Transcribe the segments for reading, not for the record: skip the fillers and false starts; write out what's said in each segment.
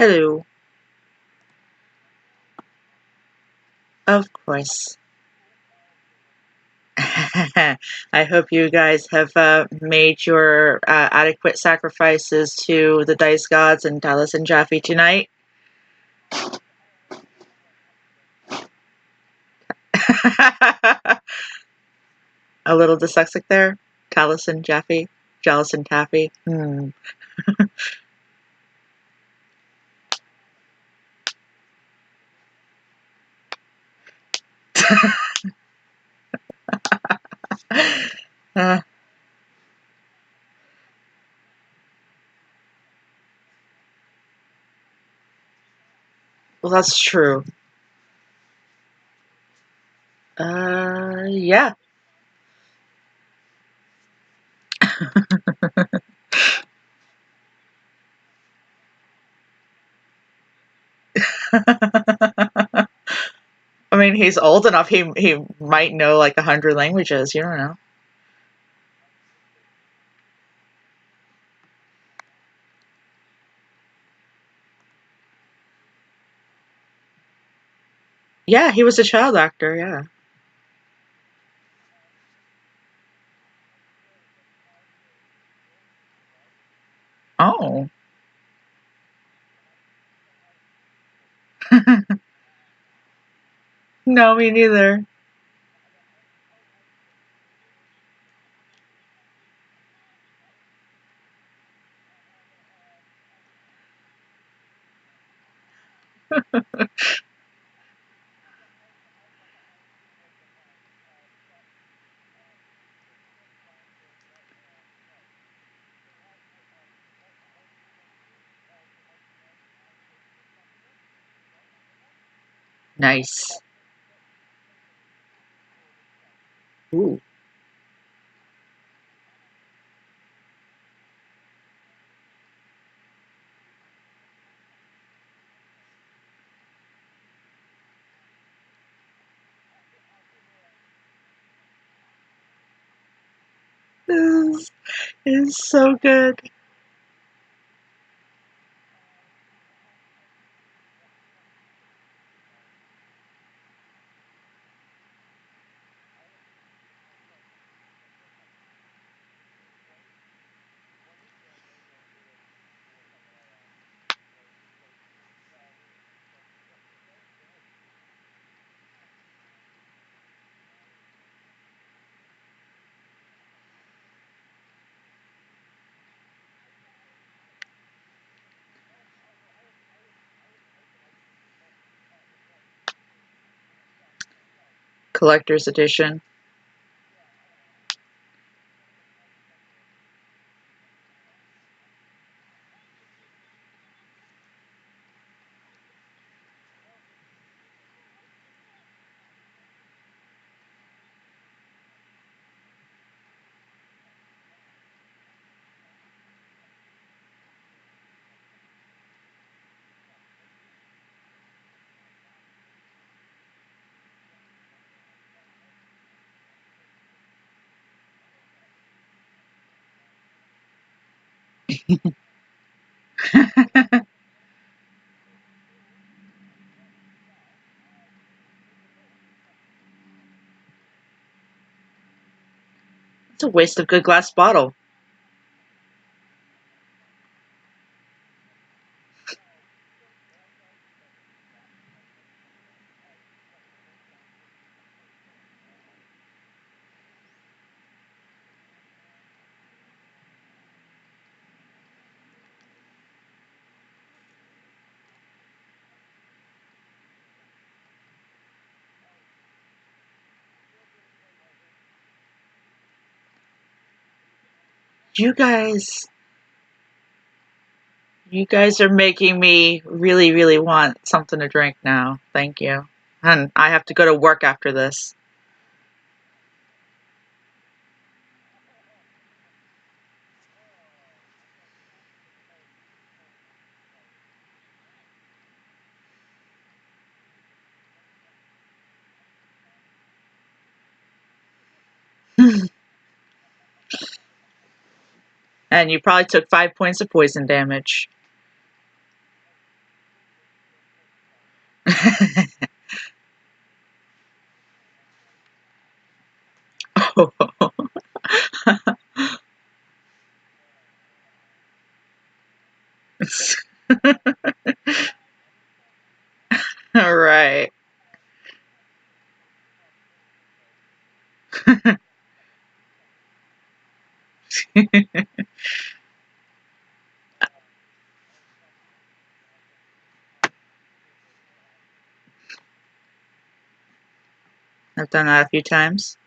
Hello. Of course. I hope you guys have made your adequate sacrifices to the dice gods and Dallas and Jaffe tonight. A little dyslexic there. Taliesin Jaffe. Jallison Taffy. Uh, well, that's true. Yeah. I mean, he's old enough. He might know like 100 languages. You don't know. Yeah, he was a child actor. Yeah. Oh. No, me neither. Nice. Ooh. This is so good. Collector's edition. It's a waste of good glass bottle. You guys, you guys are making me really, really want something to drink now. Thank you. And I have to go to work after this. And you probably took 5 points of poison damage. All right. I've done that a few times.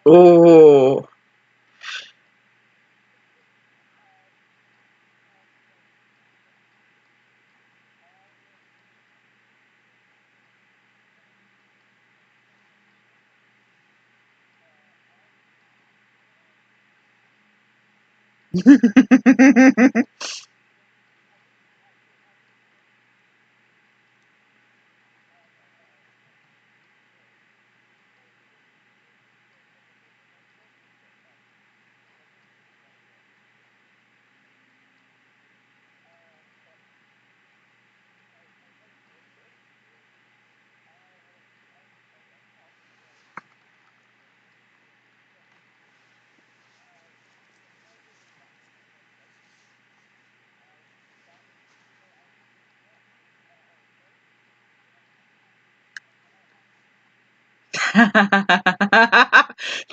Oh.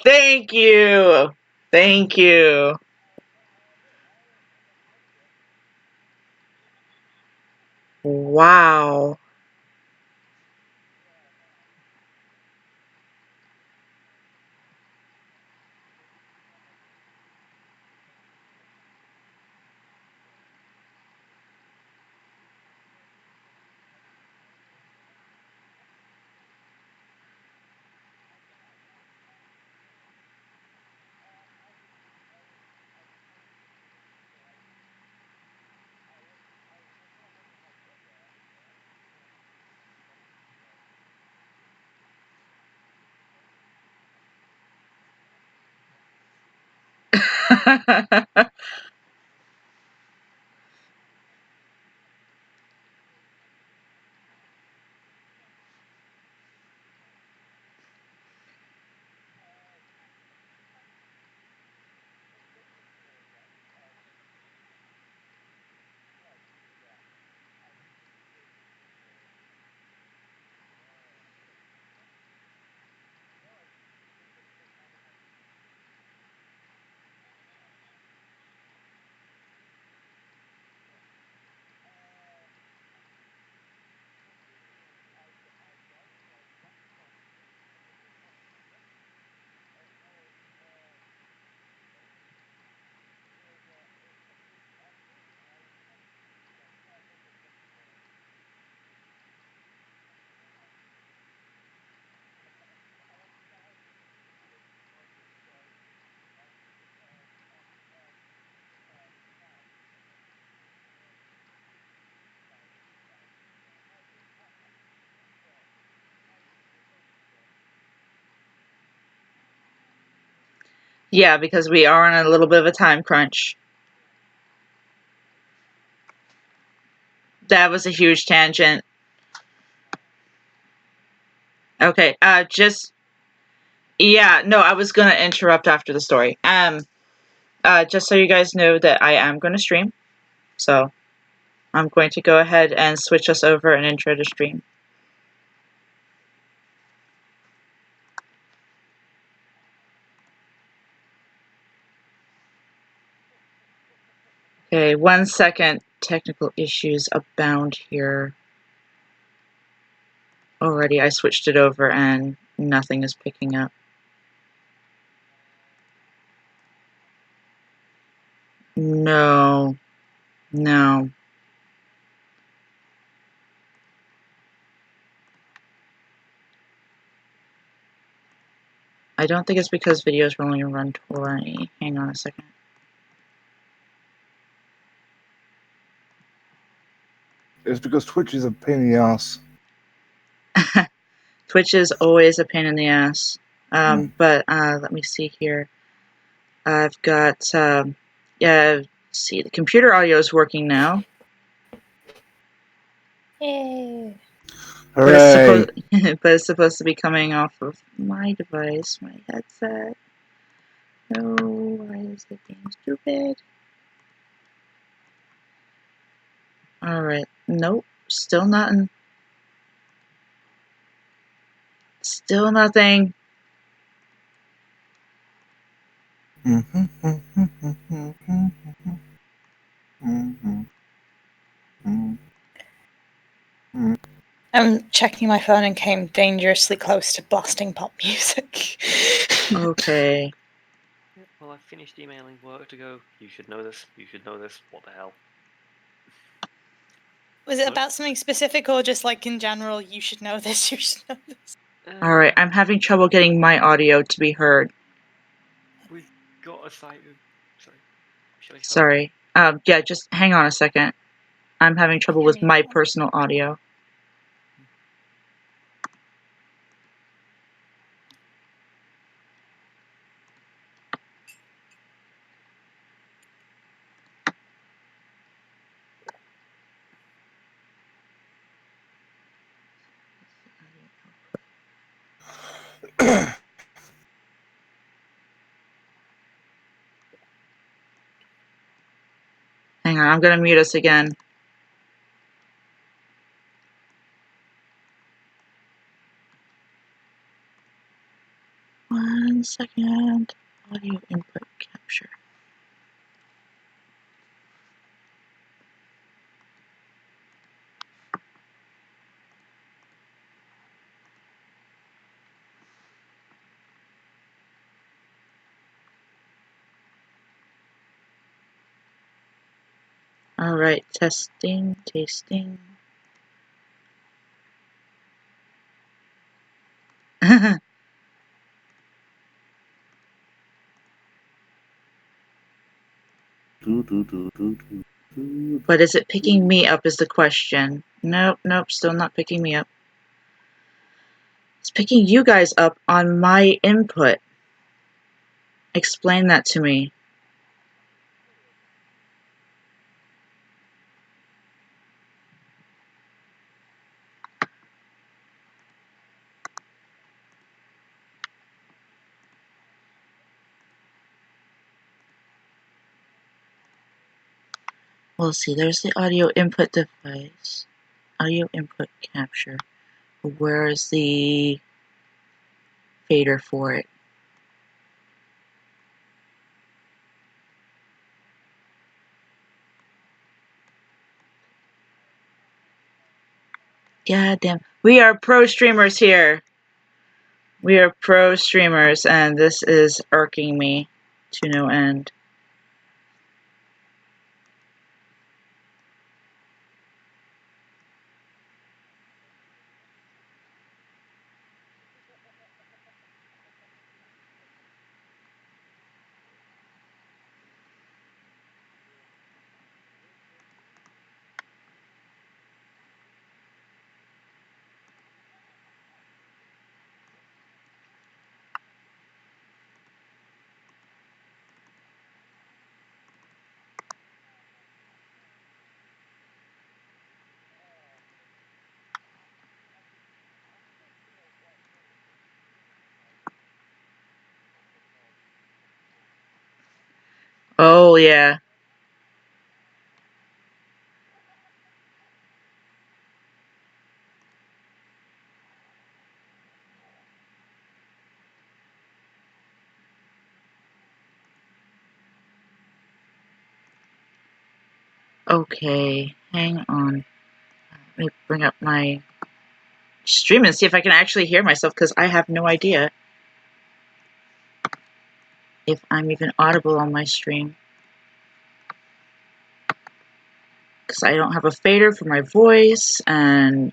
Thank you. Thank you. Wow. Yeah, because we are on a little bit of a time crunch. That was a huge tangent. Okay, just yeah, no, I was gonna interrupt after the story. Just so you guys know that I am gonna stream, so I'm going to go ahead and switch us over and intro to stream. Okay, 1 second. technical issues abound here. Already I switched it over and nothing is picking up. No. No. I don't think it's because videos will only run 20. Hang on a second. It's because Twitch is a pain in the ass. Twitch is always a pain in the ass. But let me see here. I've got, see, the computer audio is working now. Yay. Hooray! But it's supposed to be coming off of my device, my headset. No, why is it being stupid? Alright, nope, still nothing. Still nothing. I'm checking my phone and came dangerously close to blasting pop music. Okay. Well, I finished emailing work to go, you should know this, what the hell. Was it about something specific or just like in general, you should know this, you should know this? Alright, I'm having trouble getting my audio to be heard. We've got a site. Sorry. Should I help? Sorry. Yeah, just hang on a second. I'm having trouble with my personal audio. Hang on, I'm gonna mute us again. One second. Audio input capture. Alright, testing, tasting. But is it picking me up is the question. Nope, still not picking me up. It's picking you guys up on my input. Explain that to me. We'll see, there's the audio input device. Audio input capture. Where is the fader for it? God damn. We are pro streamers here. We are pro streamers, and this is irking me to no end. Oh, yeah. Okay, hang on. Let me bring up my stream and see if I can actually hear myself, because I have no idea if I'm even audible on my stream. Because I don't have a fader for my voice, and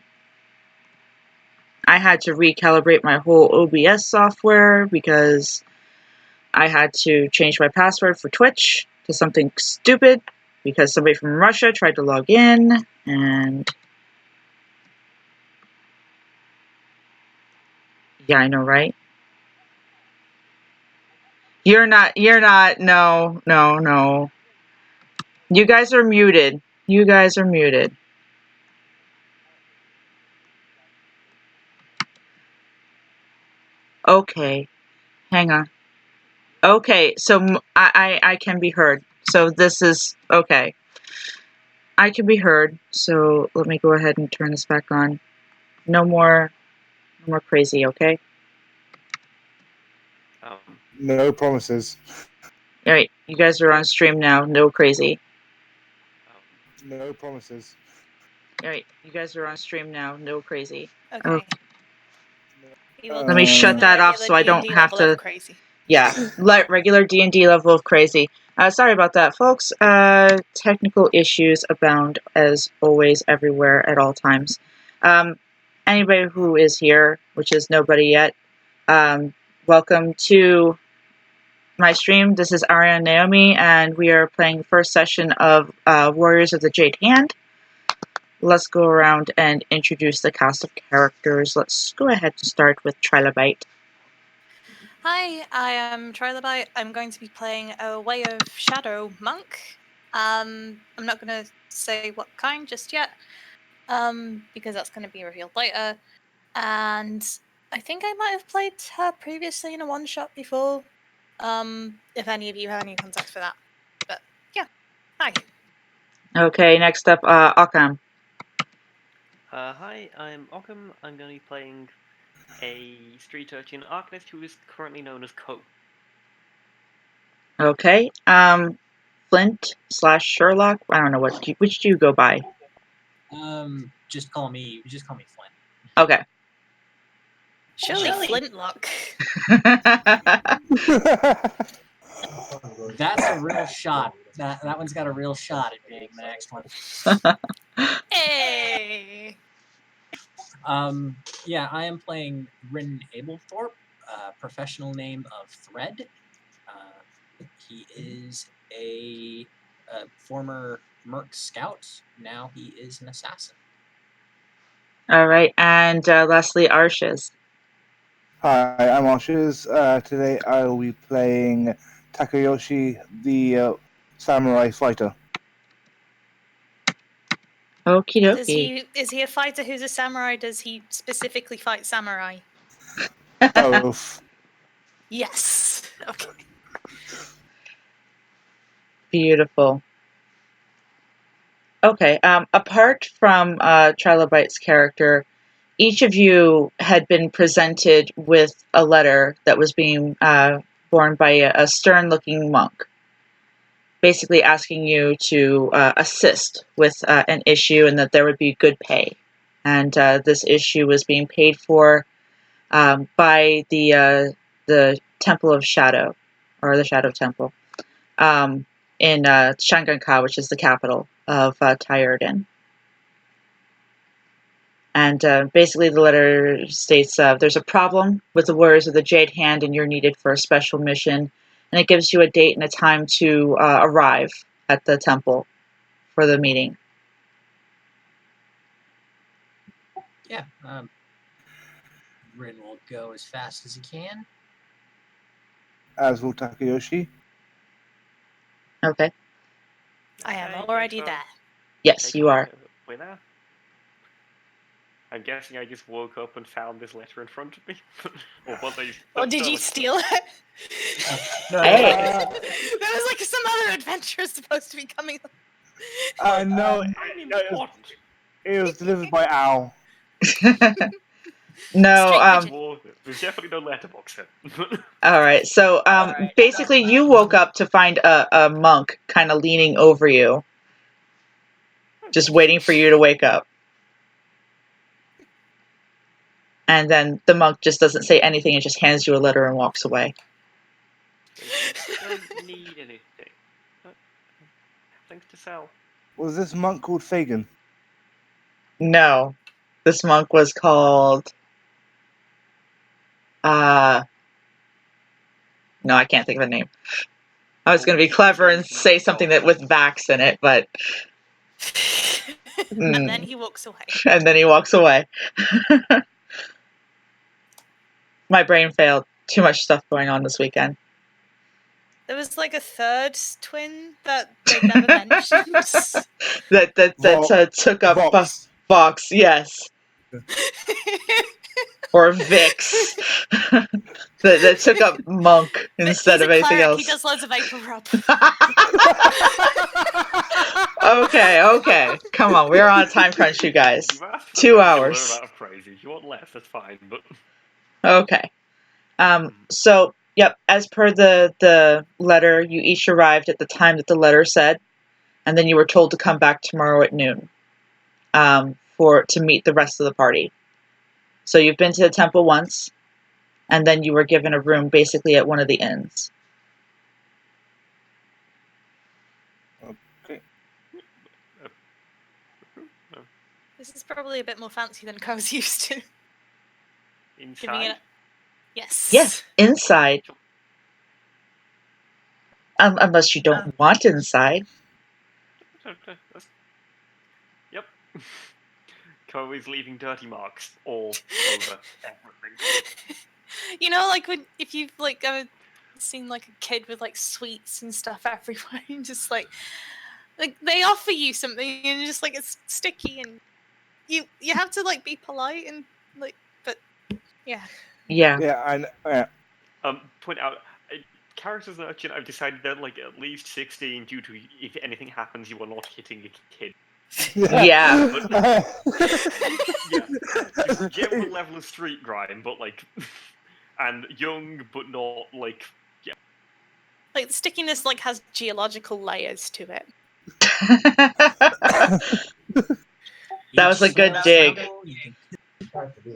I had to recalibrate my whole OBS software because I had to change my password for Twitch to something stupid because somebody from Russia tried to log in, and yeah, I know, right? You're not, no. You guys are muted. You guys are muted. Okay, hang on. Okay, so I can be heard. So this is, okay. I can be heard, so let me go ahead and turn this back on. No more crazy, okay? No promises. Alright, you guys are on stream now, no crazy. No promises. Alright, you guys are on stream now, no crazy. Okay. We will Let me take it to shut the that off regular so I don't D&D have level of to... crazy. Yeah, regular D&D level of crazy. Sorry about that, folks. Technical issues abound, as always, everywhere, at all times. Anybody who is here, which is nobody yet, welcome to my stream. This is Aria and Naomi, and we are playing the first session of Warriors of the Jade Hand. Let's go around and introduce the cast of characters. Let's go ahead and start with Trilobite. Hi, I am Trilobite. I'm going to be playing a Way of Shadow monk. I'm not going to say what kind just yet, because that's going to be revealed later. And I think I might have played her previously in a one-shot before, if any of you have any context for that. But yeah, hi. Okay, next up, Occam. Hi, I'm Occam. I'm going to be playing a street urchin arcanist who is currently known as Co. Okay, Flint / Sherlock. I don't know which do you go by? Just call me Flint. Okay. Surely Flintlock. That's a real shot. That one's got a real shot at being the next one. Hey. Yeah, I am playing Rin Ablethorpe, professional name of Thread. He is a former Merc scout. Now he is an assassin. All right, and lastly, Arshes. Hi, I'm Ashes. Today I will be playing Takayoshi, the samurai fighter. Okie dokie. Is he a fighter who's a samurai? Does he specifically fight samurai? Both. Yes. Okay. Beautiful. Okay, apart from Trilobite's character, each of you had been presented with a letter that was being borne by a stern-looking monk, basically asking you to assist with an issue and that there would be good pay. And this issue was being paid for by the Temple of Shadow, or the Shadow Temple, in Shanganka, which is the capital of Tyredin. And basically the letter states there's a problem with the Warriors of the Jade Hand and you're needed for a special mission. And it gives you a date and a time to arrive at the temple for the meeting. Yeah, Rin will go as fast as he can. As will Takayoshi. Okay. I am Okay, already so there. Yes, take you are. Winner. I'm guessing I just woke up and found this letter in front of me. Or was I? Or did you steal it? No, Hey. There was like some other adventure supposed to be coming up. No, it was delivered by Al. No, Street There's definitely no letterbox here. all right. So basically you woke up to find a monk kind of leaning over you. just waiting for you to wake up. And then the monk just doesn't say anything and just hands you a letter and walks away. Don't need anything. Things to sell. Was this monk called Fagin? No. This monk was called... no, I can't think of a name. I was going to be clever and say something that with Vax in it, but... And then he walks away. And then he walks away. My brain failed. Too much stuff going on this weekend. There was like a third twin that they never mentioned. that took up Vox, yes. Or Vix. that took up Monk instead of anything else. He does loads of vapor rub. Okay. Come on, we're on a time crunch, you guys. 2 hours. Amount of crazy. If you want less, that's fine, but... Okay. So, yep, as per the letter, you each arrived at the time that the letter said, and then you were told to come back tomorrow at noon to meet the rest of the party. So you've been to the temple once, and then you were given a room basically at one of the inns. Okay. This is probably a bit more fancy than Co's used to. Inside? Yes. Yes, inside. Unless you don't want inside. Yep. Co is leaving dirty marks all over everything. You know, like if you've like ever seen like a kid with like sweets and stuff everywhere, and just like they offer you something and just like it's sticky and you have to like be polite and like, but yeah. Yeah. Yeah, Point out, characters in Urchin, I've decided they're like at least 16 due to if anything happens, you are not hitting a kid. Yeah. Yeah, just general level of street grime, but like, and young, but not like, yeah. Like the stickiness like has geological layers to it. That was a good dig.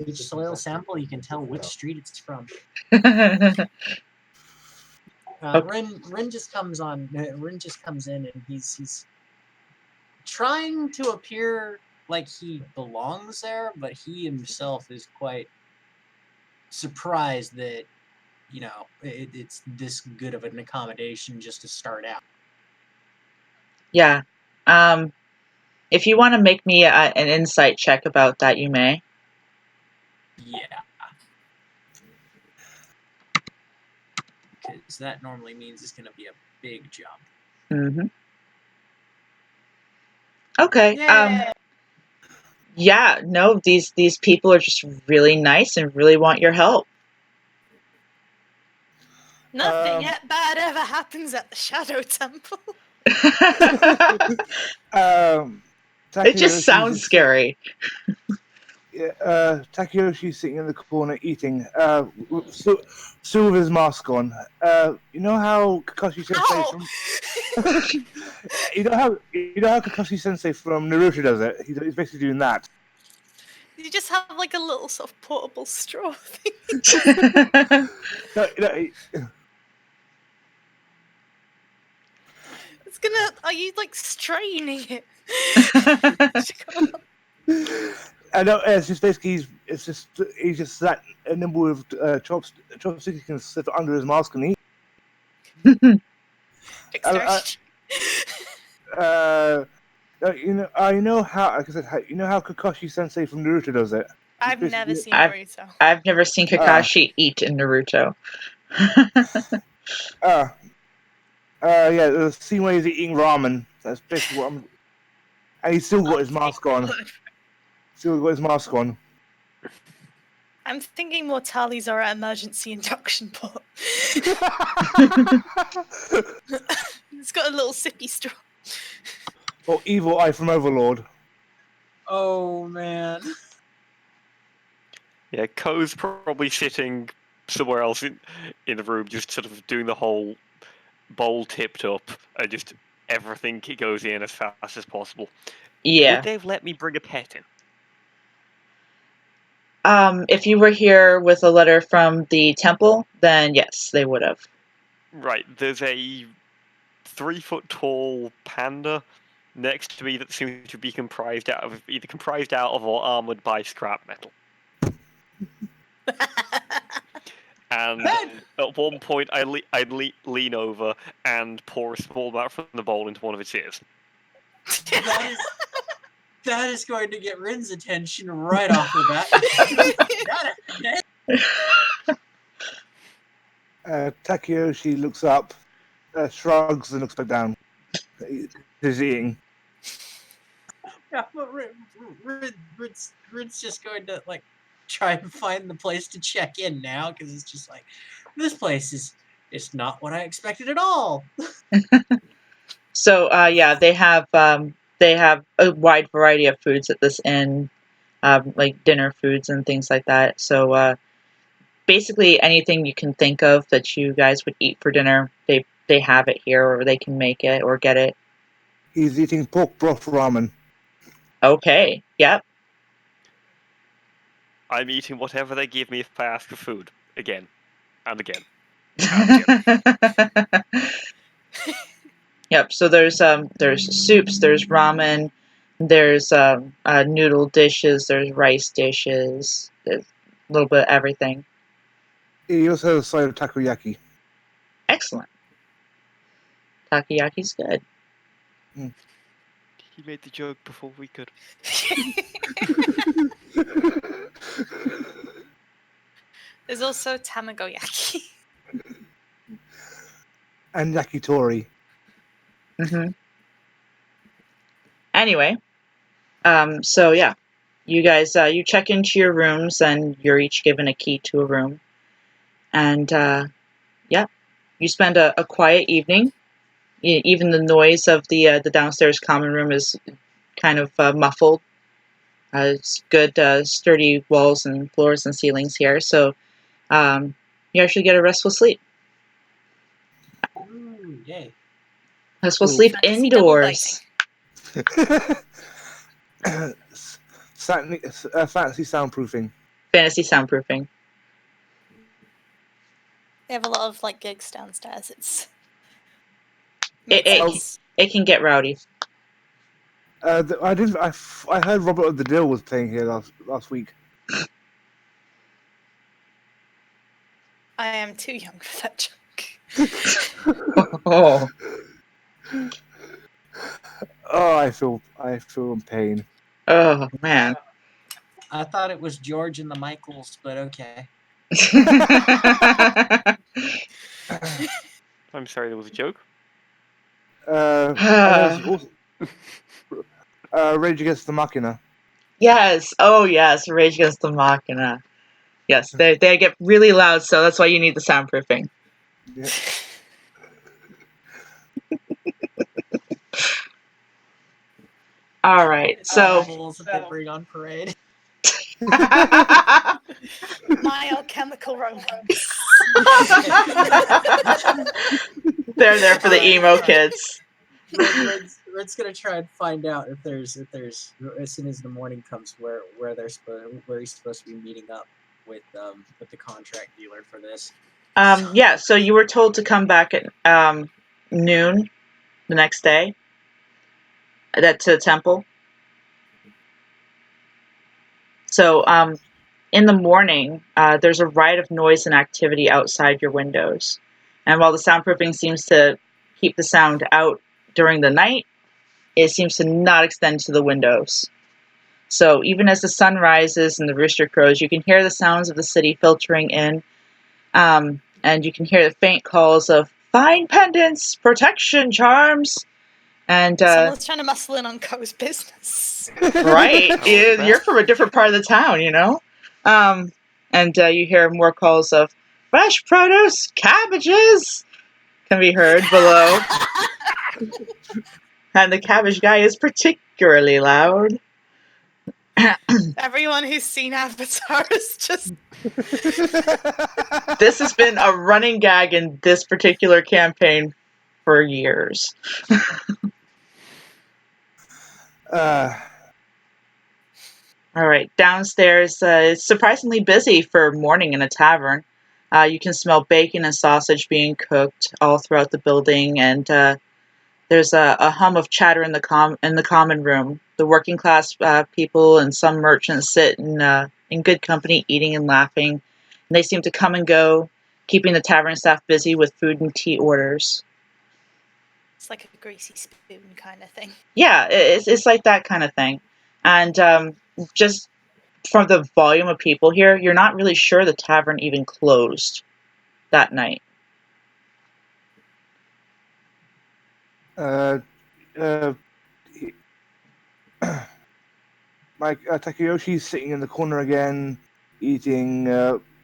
Each soil sample, you can tell which street it's from. Rin just comes on. Rin just comes in, and he's trying to appear like he belongs there, but he himself is quite surprised that it's this good of an accommodation just to start out. Yeah. If you want to make me an insight check about that, you may. Yeah. Because that normally means it's going to be a big jump. Mm-hmm. Okay. Yeah. Yeah, no, these people are just really nice and really want your help. Nothing yet bad ever happens at the Shadow Temple. It just sounds scary. Takayoshi's sitting in the corner eating, still with his mask on. You know how Kakashi Sensei from you know how Kakashi Sensei from Naruto does it? He's basically doing that. You just have like a little sort of portable straw thing. It's gonna. Are you like straining it? I know. It's just basically he's just that nimble with chopsticks. He can sit under his mask and eat. You know how, like I said, you know how Kakashi Sensei from Naruto does it. I've never seen Naruto. I've never seen Kakashi eat in Naruto. Yeah, the scene where he's eating ramen. That's basically what I'm. And he's still got his mask on. Still got his mask on. I'm thinking Mortali's are at emergency induction pot. It's got a little sippy straw. Or Evil Eye from Overlord. Oh man. Yeah, Ko's probably sitting somewhere else in the room, just sort of doing the whole bowl tipped up and just everything goes in as fast as possible. Yeah. Would they have let me bring a pet in? If you were here with a letter from the temple, then yes, they would have. Right, there's a 3-foot-tall panda next to me that seems to be either comprised out of or armored by scrap metal. And at one point, I'd lean over and pour a small amount from the bowl into one of its ears. That is going to get Rin's attention right off the bat. Takayoshi looks up, shrugs, and looks back down. He's eating. Yeah, but Rin's just going to try and find the place to check in now, because it's just like, this place is not what I expected at all. So yeah, they have a wide variety of foods at this inn, like dinner foods and things like that. So basically anything you can think of that you guys would eat for dinner, they have it here, or they can make it or get it. He's eating pork broth ramen. Okay. Yep. I'm eating whatever they give me if I ask for food. Again. And again. And again. Yep. So there's soups, there's ramen, there's noodle dishes, there's rice dishes, there's a little bit of everything. He also has a side of takoyaki. Excellent. Takoyaki's good. He made the joke before we could. There's also tamagoyaki. And yakitori. Mm-hmm. Anyway, so yeah, you guys, you check into your rooms, and you're each given a key to a room, and yeah, you spend a quiet evening. Even the noise of the downstairs common room is kind of muffled. It's good, sturdy walls and floors and ceilings here, so you actually get a restful sleep. Ooh, yay. Restful Ooh. sleep Fantasy double indoors. Fancy soundproofing. Fantasy soundproofing. They have a lot of gigs downstairs. It's It can get rowdy. I heard Robert of the Dill was playing here last week. I am too young for that joke. Oh. Oh, I feel in pain. Oh man. I thought it was George and the Michaels, but okay. I'm sorry, there was a joke. Rage Against the Machina. Yes. Oh yes. Rage Against the Machina. Yes, they get really loud, so that's why you need the soundproofing. Yeah. All right. So. Bulls that they bring on parade. My Alchemical Romance. They're there for the emo kids. Red's gonna try and find out if there's as soon as the morning comes where he's supposed to be meeting up with the contract dealer for this. Yeah. So you were told to come back at noon the next day. To the temple. So in the morning, there's a riot of noise and activity outside your windows, and while the soundproofing seems to keep the sound out during the night, it seems to not extend to the windows. So even as the sun rises and the rooster crows, you can hear the sounds of the city filtering in, and you can hear the faint calls of "fine pendants, protection charms," and someone's trying to muscle in on Ko's business. right, you're from a different part of the town, you know. And you hear more calls of "fresh produce, cabbages," can be heard below. And the cabbage guy is particularly loud. Everyone who's seen Avatar is just... This has been a running gag in this particular campaign for years. All right, downstairs, it's surprisingly busy for morning in a tavern. You can smell bacon and sausage being cooked all throughout the building, and there's a hum of chatter in the common room. The working class people and some merchants sit in good company, eating and laughing. And they seem to come and go, keeping the tavern staff busy with food and tea orders. It's like a greasy spoon kind of thing. Yeah, it's like that kind of thing. And just from the volume of people here, you're not really sure the tavern even closed that night. Takayoshi's sitting in the corner again, eating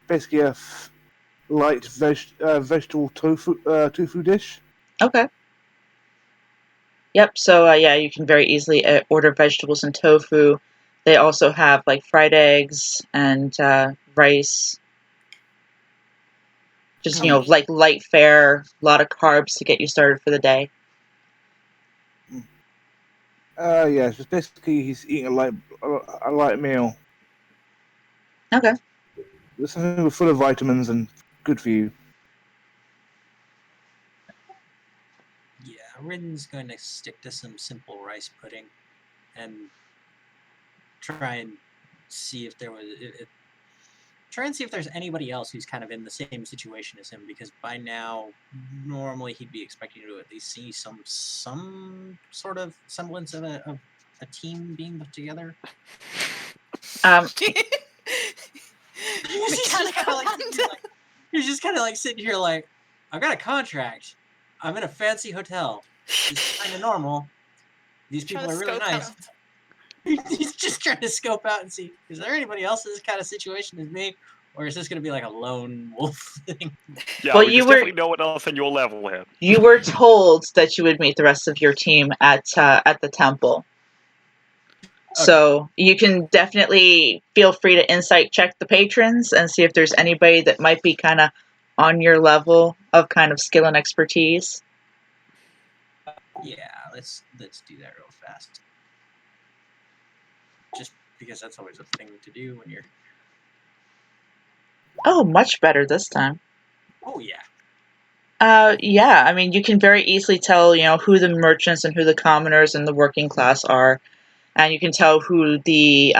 basically a light vegetable tofu dish. Okay. Yep. So yeah, you can very easily order vegetables and tofu. They also have like fried eggs and rice. Just like light fare, a lot of carbs to get you started for the day. Yeah, just basically he's eating a light meal. Okay. It's something full of vitamins and good for you. Yeah, Rin's going to stick to some simple rice pudding and try and see if there was. Try and see if there's anybody else who's kind of in the same situation as him, because by now, normally he'd be expecting to at least see some sort of semblance of a team being put together. He's just kind of like sitting here like, I've got a contract. I'm in a fancy hotel. It's kind of normal. These people are really nice. He's just trying to scope out and see, is there anybody else in this kind of situation as me? Or is this going to be like a lone wolf thing? Yeah, well, there's definitely no one else on your level here. You were told that you would meet the rest of your team at the temple. Okay. So you can definitely feel free to insight check the patrons and see if there's anybody that might be kind of on your level of kind of skill and expertise. Yeah, let's do that real fast. Just because that's always a thing to do when you're... Oh, much better this time. Oh, yeah. Yeah, I mean, you can very easily tell, who the merchants and who the commoners and the working class are. And you can tell who the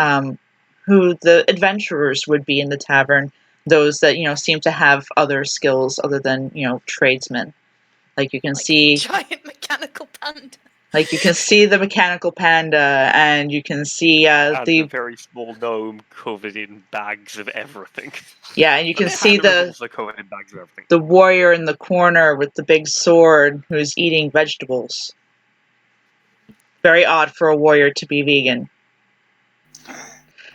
adventurers would be in the tavern. Those that, seem to have other skills other than, tradesmen. Like you can see... giant mechanical panda. Like you can see the mechanical panda, and you can see the very small gnome covered in bags of everything. Yeah, and you can see also covered in bags of everything. The warrior in the corner with the big sword who's eating vegetables. Very odd for a warrior to be vegan.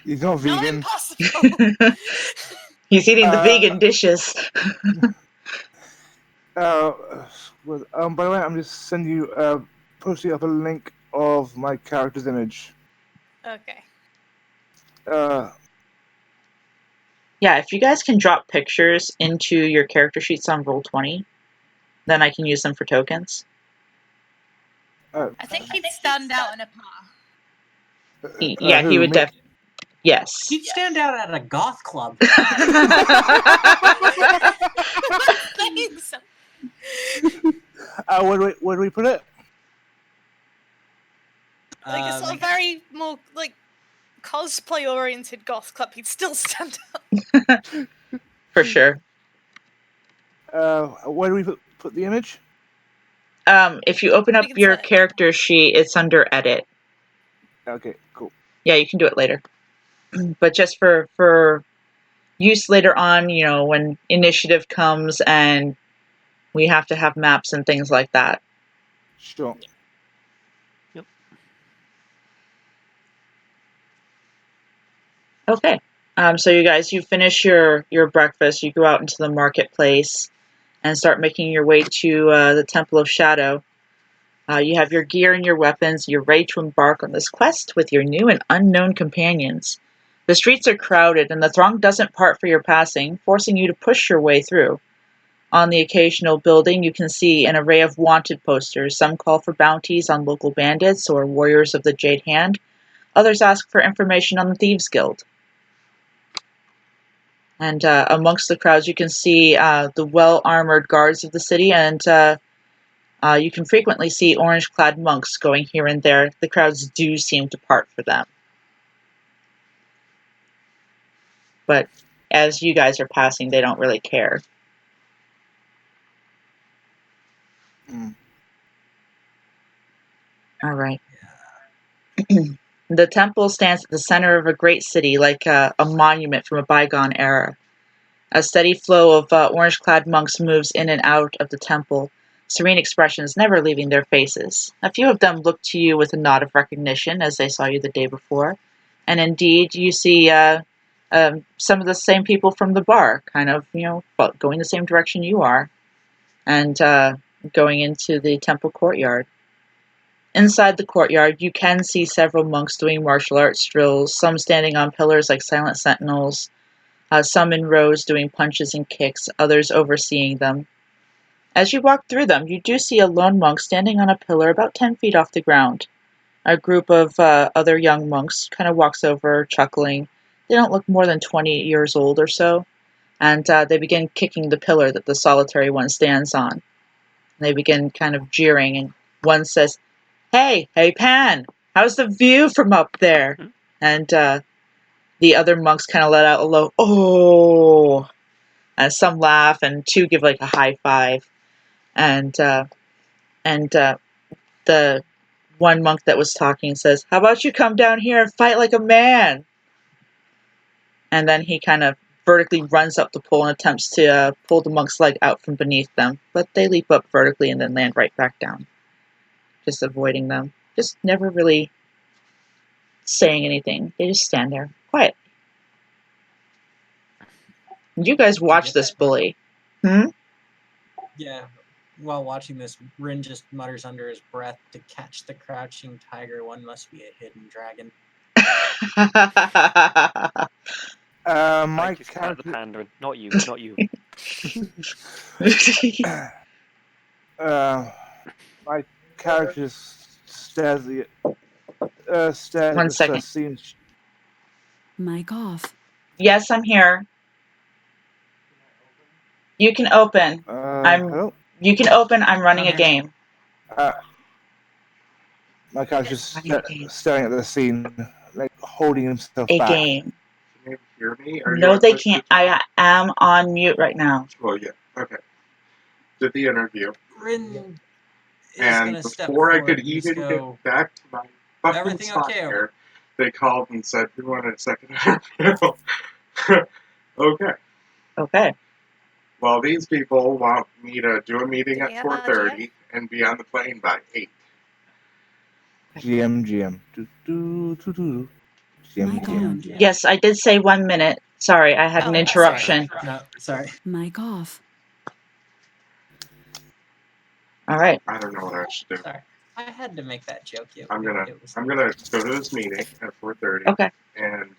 He's not vegan. Impossible. He's eating the vegan dishes. By the way, I'm just sending you posting up a link of my character's image. Okay. Yeah, if you guys can drop pictures into your character sheets on Roll20, then I can use them for tokens. I think he'd stand out in a par. Yeah, he would definitely. Yes. He'd stand out at a goth club. Where do we put it? Like it's a very more like cosplay oriented goth club. He'd still stand out. For sure. Where do we put the image? If you open up your character sheet, it's under edit. Okay, cool. Yeah, you can do it later. But just for use later on, when initiative comes and we have to have maps and things like that. Sure. Yep. Okay. So you guys, you finish your breakfast, you go out into the marketplace and start making your way to the Temple of Shadow. You have your gear and your weapons. You're ready to embark on this quest with your new and unknown companions. The streets are crowded, and the throng doesn't part for your passing, forcing you to push your way through. On the occasional building, you can see an array of wanted posters. Some call for bounties on local bandits or warriors of the Jade Hand. Others ask for information on the Thieves Guild. And amongst the crowds, you can see the well-armored guards of the city, and you can frequently see orange-clad monks going here and there. The crowds do seem to part for them. But as you guys are passing, they don't really care. All right. The temple stands at the center of a great city, like a monument from a bygone era. A steady flow of orange-clad monks moves in and out of the temple, serene expressions never leaving their faces. A few of them look to you with a nod of recognition, as they saw you the day before. And indeed, you see some of the same people from the bar, kind of, going the same direction you are, and going into the temple courtyard. Inside the courtyard, you can see several monks doing martial arts drills, some standing on pillars like silent sentinels, some in rows doing punches and kicks, others overseeing them. As you walk through them, you do see a lone monk standing on a pillar about 10 feet off the ground. A group of other young monks kind of walks over, chuckling. They don't look more than 20 years old or so, and they begin kicking the pillar that the solitary one stands on. They begin kind of jeering, and one says, Hey, Pan, how's the view from up there? And the other monks kind of let out a low, oh, and some laugh, and two give like a high five. And the one monk that was talking says, How about you come down here and fight like a man? And then he kind of vertically runs up the pole and attempts to pull the monk's leg out from beneath them. But they leap up vertically and then land right back down, just avoiding them. Just never really saying anything. They just stand there, quiet. You guys watch this bully. Yeah. While watching this, Rin just mutters under his breath, to catch the crouching tiger, one must be a hidden dragon. My Thank you for the character. pandering. Not you. My character stares at One this second. scene. Mic off. Yes, I'm here. You can open. Hello? You can open. I'm running a game. My character's staring at the scene, like holding himself A back. game. Can you hear me? No, they can't. I am on mute right now. Well, yeah. Okay. Did the interview. Rin is And gonna step before I forward could and even just go, get back to my fucking everything spot okay? here, they called and said, we wanted a second interview. Okay. Okay. Well, these people want me to do a meeting Do we at have a 4:30 and be on the plane by 8. GM. GM. Mic on. Yes, I did say 1 minute. Sorry, I had an Oh, interruption. Sorry. No, sorry. Mic off. All right. I don't know what I should do. Sorry. I had to make that joke. I'm gonna go to this meeting at 4:30. Okay. And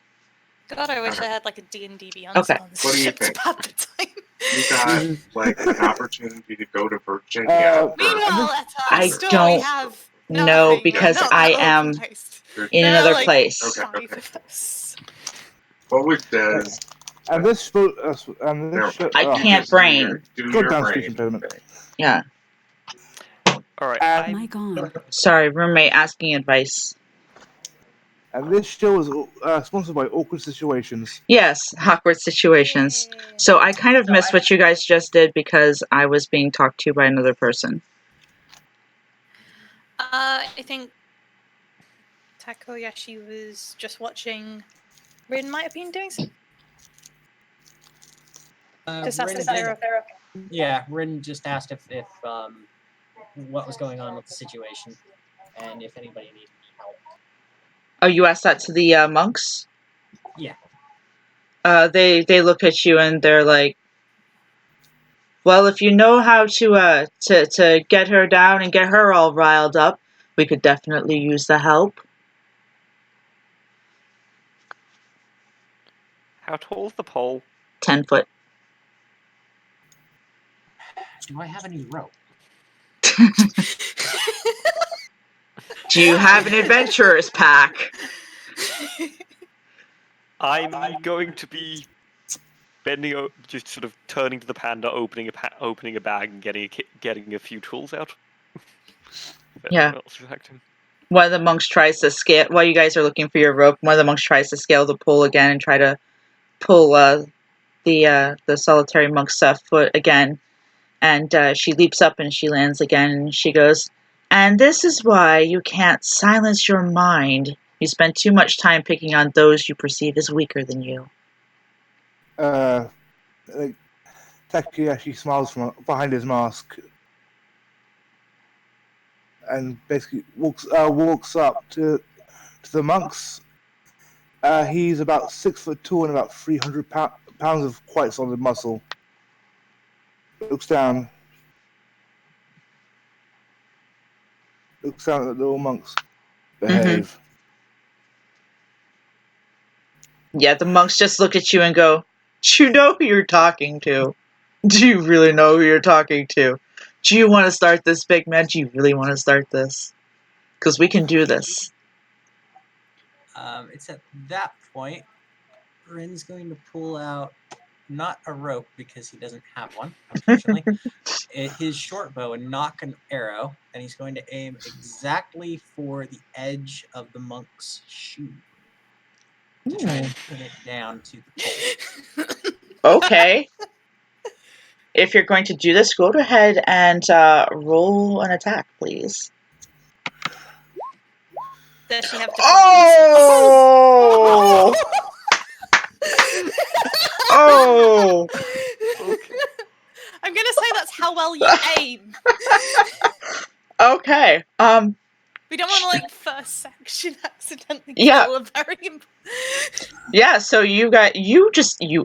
God, I wish Okay. I had like a D&D Beyond Okay. on this What do you ship think? at the time. you got like an opportunity to go to Virginia. Meanwhile, at I our store, don't we have know, nothing. because Not I that am organized. in There are, another like, place. five Okay. of us. What would Des? And this show. I can't brain. Do Go your down, brain. speech impediment. Yeah. All right. And, Mic on. Sorry, roommate asking advice. and this show is sponsored by Awkward Situations. Yes, awkward situations. Yay. So I kind of missed what you guys just did because I was being talked to by another person. I think Takayoshi was just watching. Rin might have been doing something. Just asked Rin if they're did- Yeah, Rin just asked if what was going on with the situation, and if anybody needed any help. Oh, you asked that to the monks? Yeah. They look at you and they're like, well, if you know how to get her down and get her all riled up, we could definitely use the help. How tall's the pole? 10 foot. Do I have any rope? Do you have an adventurer's pack? I'm going to be bending, just sort of turning to the panda, opening a bag, and getting a few tools out. If Yeah. anyone else is acting. One of the monks tries to scale. While you guys are looking for your rope, one of the monks tries to scale the pole again and try to pull the solitary monk's foot again. And she leaps up and she lands again. And she goes, "And this is why you can't silence your mind. You spend too much time picking on those you perceive as weaker than you." Takayoshi smiles from behind his mask and basically walks up to the monks. He's about 6'2" and about 300 pounds of quite solid muscle. Looks down at the little monks. Behave. Yeah, the monks just look at you and go, "Do you know who you're talking to? Do you really know who you're talking to? Do you want to start this, big man? Do you really want to start this? Because we can do this." It's at that point Rin's going to pull out not a rope because he doesn't have one, unfortunately. His short bow and knock an arrow, and he's going to aim exactly for the edge of the monk's shoe to try and pin it down to the pole. Okay. If you're going to do this, go ahead and roll an attack, please. Does she have to Oh! Oh! I'm gonna say that's how well you aim. Okay. We don't want to first section accidentally Yeah. kill a very Yeah, so you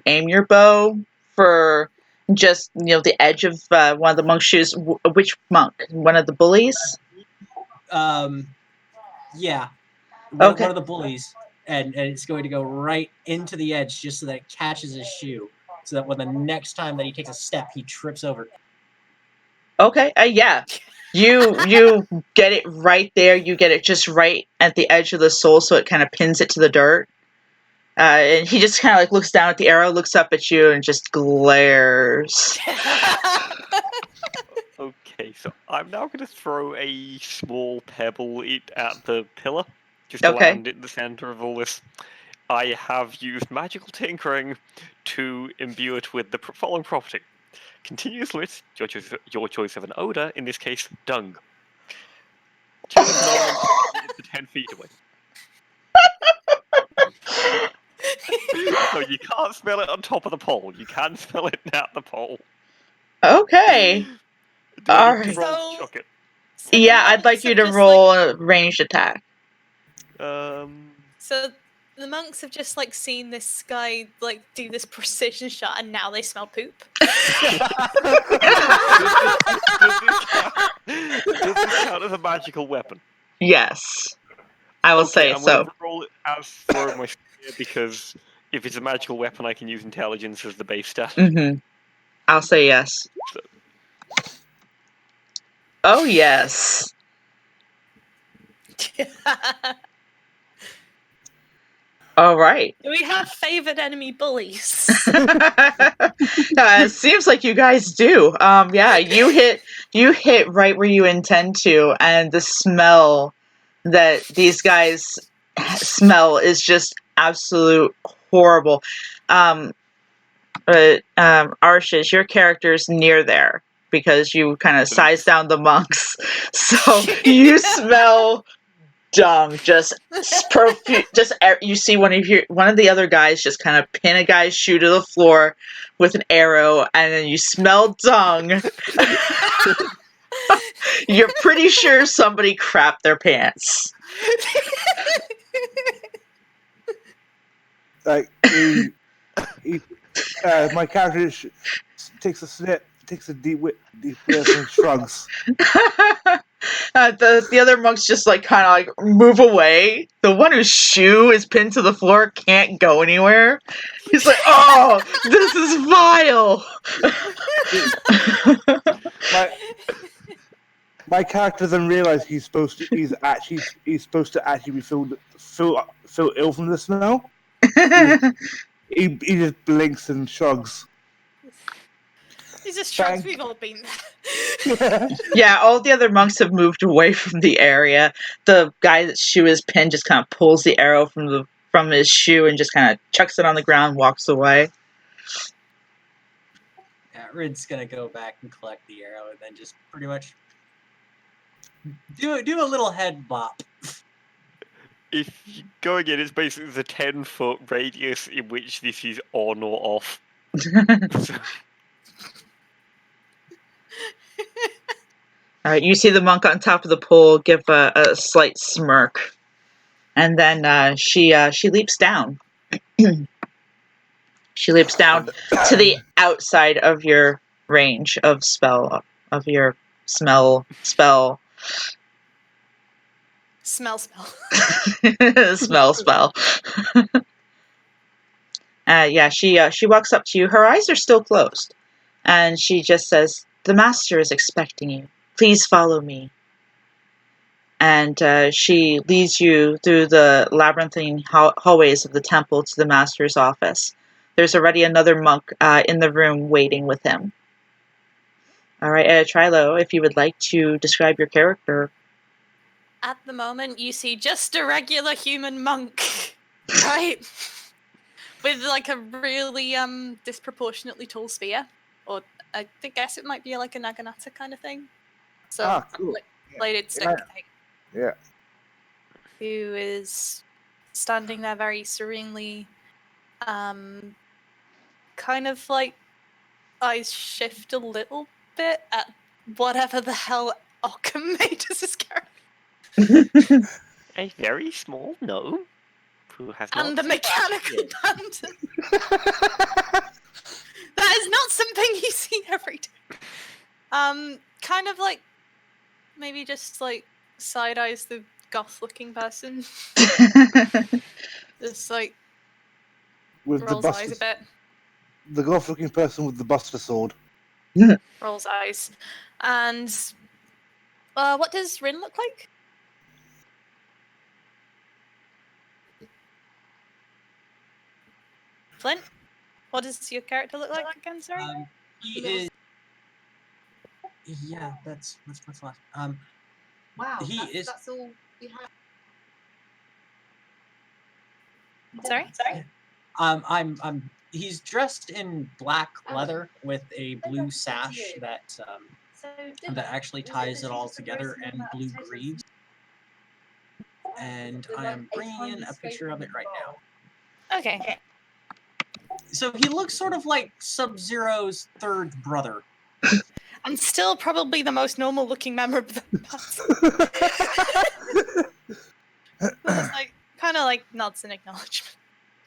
aim your bow for just the edge of one of the monk's shoes. Which monk? One of the bullies? Yeah. Okay. One of the bullies, and it's going to go right into the edge just so that it catches his shoe, so that when the next time that he takes a step, he trips over. Okay. Yeah. You get it right there. You get it just right at the edge of the sole, so it kind of pins it to the dirt. And he just kind of looks down at the arrow, looks up at you, and just glares. Okay, so I'm now going to throw a small pebble at the pillar, just to land it in the center of all this. I have used magical tinkering to imbue it with the following property. Continuous lit, your choice of an odor, in this case, dung. Choose a phenomenon to 10 feet away. So you can't smell it on top of the pole, you can smell it at the pole. Okay. Do I All need to right. roll chuck it? So Yeah, I'd like you to roll a ranged attack. So the monks have just seen this guy do this precision shot, and now they smell poop. Does this count as a magical weapon? Yes, I will say I'm so. going to roll it as for my spear because if it's a magical weapon, I can use intelligence as the base stat. I'll say yes. Oh yes. All right. Do we have favored enemy bullies? Seems like you guys do. Yeah, you hit right where you intend to, and the smell that these guys smell is just absolute horrible. But Arshish, your character's near there because you kind of size down the monks, so you smell dung. Just you see one of the other guys just kind of pin a guy's shoe to the floor with an arrow, and then you smell dung. You're pretty sure somebody crapped their pants. My character takes a deep breath and shrugs. The other monks just like kind of like move away. The one whose shoe is pinned to the floor can't go anywhere. He's like, "Oh, this is vile." My character then realized he's supposed to actually be feel ill from the smell. He just blinks and shrugs. He just shrugs. Thank- We've all been there. Yeah, all the other monks have moved away from the area. The guy that's shoe is pinned just kind of pulls the arrow from his shoe and just kind of chucks it on the ground, walks away. Yeah, Rid's gonna go back and collect the arrow, and then just pretty much do a little head bop. If you go again, it's basically the 10-foot radius in which this is on or off. So, All right, you see the monk on top of the pole give a slight smirk, and then she leaps down. She leaps down to the outside of your range of your spell. Smell. Spell. Yeah, she walks up to you. Her eyes are still closed, and she just says, "The master is expecting you. Please follow me." And she leads you through the labyrinthine hallways of the temple to the master's office. There's already another monk in the room waiting with him. All right, Trilo, if you would like to describe your character. At the moment, you see just a regular human monk, right? With like a really disproportionately tall spear, or I guess it might be like a naginata kind of thing. So cool. bladed stick. Yeah. Who is standing there very serenely, kind of like eyes shift a little bit at whatever the hell Occam made as his character. a very small gnome who has And not the mechanical panda. That is not something you see every day. Kind of like maybe just like side eyes the goth looking person. Just like With rolls eyes a bit. The goth-looking person with the buster sword. Rolls eyes. And what does Rin look like? Flint? What does your character look like again, sorry? He is. Yeah, that's what's left. Wow, He that's all we have. Sorry? He's dressed in black leather with a blue sash that actually ties it all together, and blue greaves. And I am bringing in a picture of it right now. Okay. So he looks sort of like Sub-Zero's third brother. And still probably the most normal looking member of the Just like kind of like nods in acknowledgement.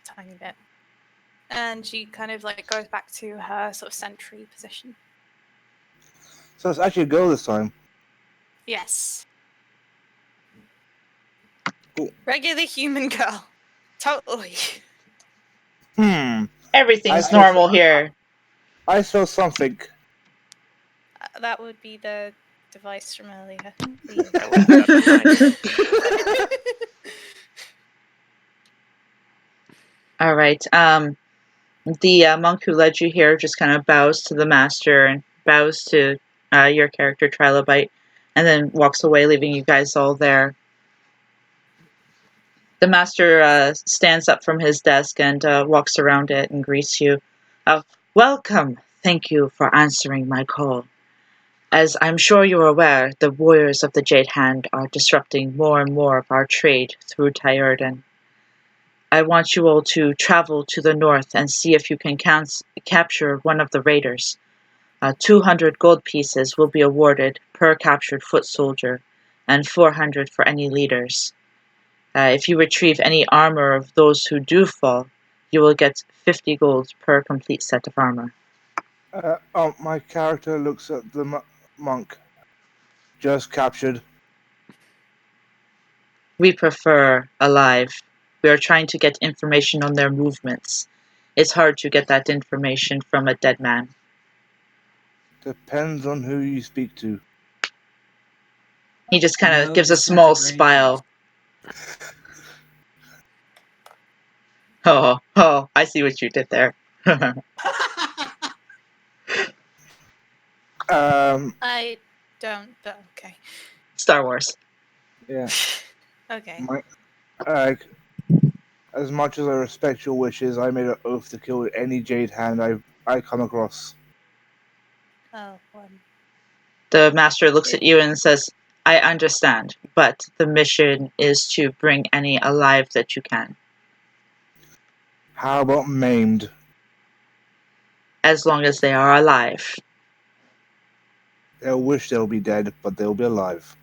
Tiny bit. And she kind of like goes back to her sort of sentry position. So it's actually a girl this time. Yes. Cool. Regular human girl. Totally. Everything's normal here. I saw something. That would be the device from earlier. All right. The monk who led you here just kind of bows to the master and bows to your character, Trilobite, and then walks away, leaving you guys all there. The master stands up from his desk and walks around it and greets you. Welcome. Thank you for answering my call. As I'm sure you're aware, the warriors of the Jade Hand are disrupting more and more of our trade through Tyurden. I want you all to travel to the north and see if you can capture one of the raiders. 200 gold pieces will be awarded per captured foot soldier, and 400 for any leaders. If you retrieve any armor of those who do fall, you will get 50 gold per complete set of armor. My character looks at the monk. Just captured. We prefer alive. We are trying to get information on their movements. It's hard to get that information from a dead man. Depends on who you speak to. He just kind of No gives a small disintegration. smile. Oh, I see what you did there. I don't, but okay. Star Wars. Yeah. Okay. As much as I respect your wishes, I made an oath to kill any Jade Hand I come across. Oh, The master looks at you and says, I understand, but the mission is to bring any alive that you can. How about maimed? As long as they are alive. They'll wish they'll be dead, but they'll be alive.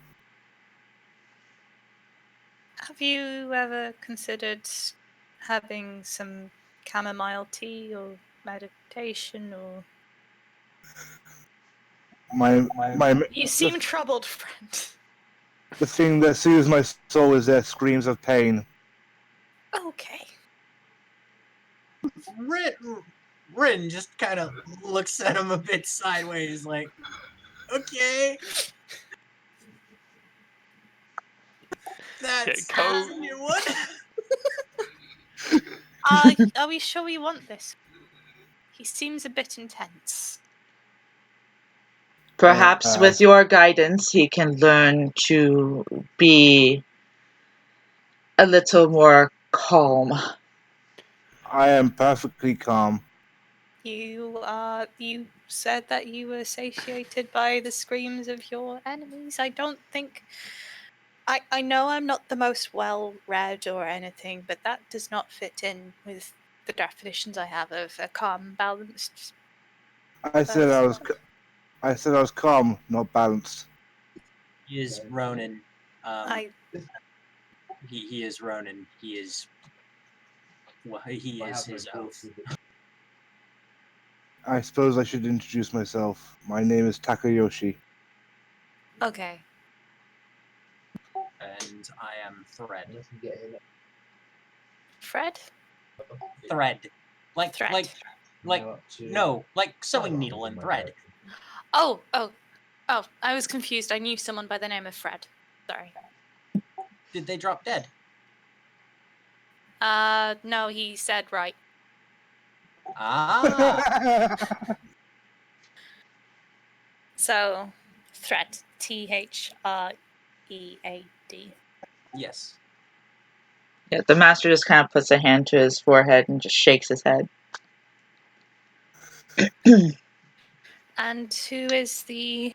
have you ever considered having some chamomile tea or meditation or? You seem troubled, friend. The thing that soothes my soul is their screams of pain. Okay. Rin just kind of looks at him a bit sideways, like, okay. That's a new one. Are we sure we want this? He seems a bit intense. Perhaps with your guidance, he can learn to be a little more calm. I am perfectly calm. You said that you were satiated by the screams of your enemies. I don't think. I know I'm not the most well read or anything, but that does not fit in with the definitions I have of a calm, balanced. I said I was calm, not balanced. He is Ronin. He is Ronin. He is. Well, he is his oath. I suppose I should introduce myself. My name is Takayoshi. Okay. And I am Thread. Fred? Thread. Like Thread. like sewing needle and thread. Oh, I was confused. I knew someone by the name of Fred. Sorry. Did they drop dead? No, he said right. Ah. So, Thread. Thread. Yes. Yeah, the master just kind of puts a hand to his forehead and just shakes his head. And who is the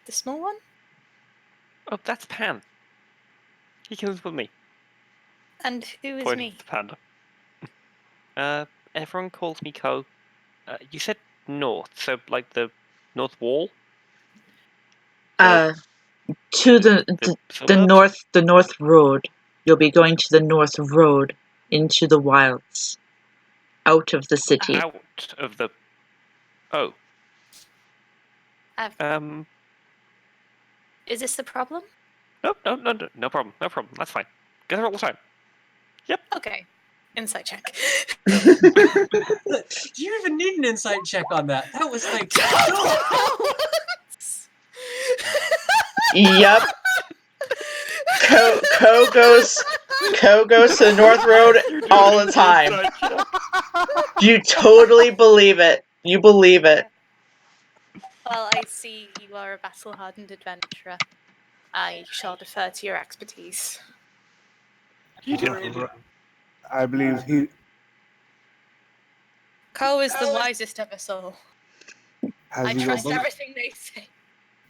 small one? Oh, that's Pan. He comes with me. And who is Pointing me? to the panda. Everyone calls me Ko. You said north, so like the north wall? To the suburbs? north road. You'll be going to the north road into the wilds, out of the city. Out of the. Oh. Is this the problem? No problem. No problem. That's fine. Get there all the time. Yep. Okay. Insight check. Do you even need an insight check on that? That was like. Yep. Ko goes to the North Road all the time. You totally believe it. You believe it. Well, I see you are a battle-hardened adventurer. I shall defer to your expertise. You do. I believe he. Ko is the wisest of us all. I trust everything they say.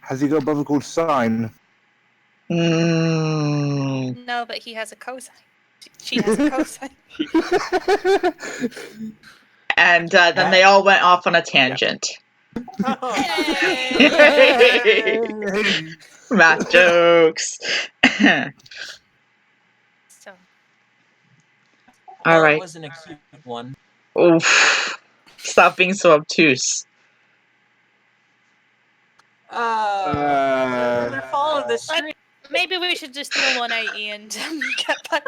Has he got a brother called Sign? No, but he has a cosine. She has a cosine. And then they all went off on a tangent. Math jokes. So. Well, Alright. it wasn't a cute one. Oof. Stop being so obtuse. Follow the stream. Maybe we should just do a 180 and get back.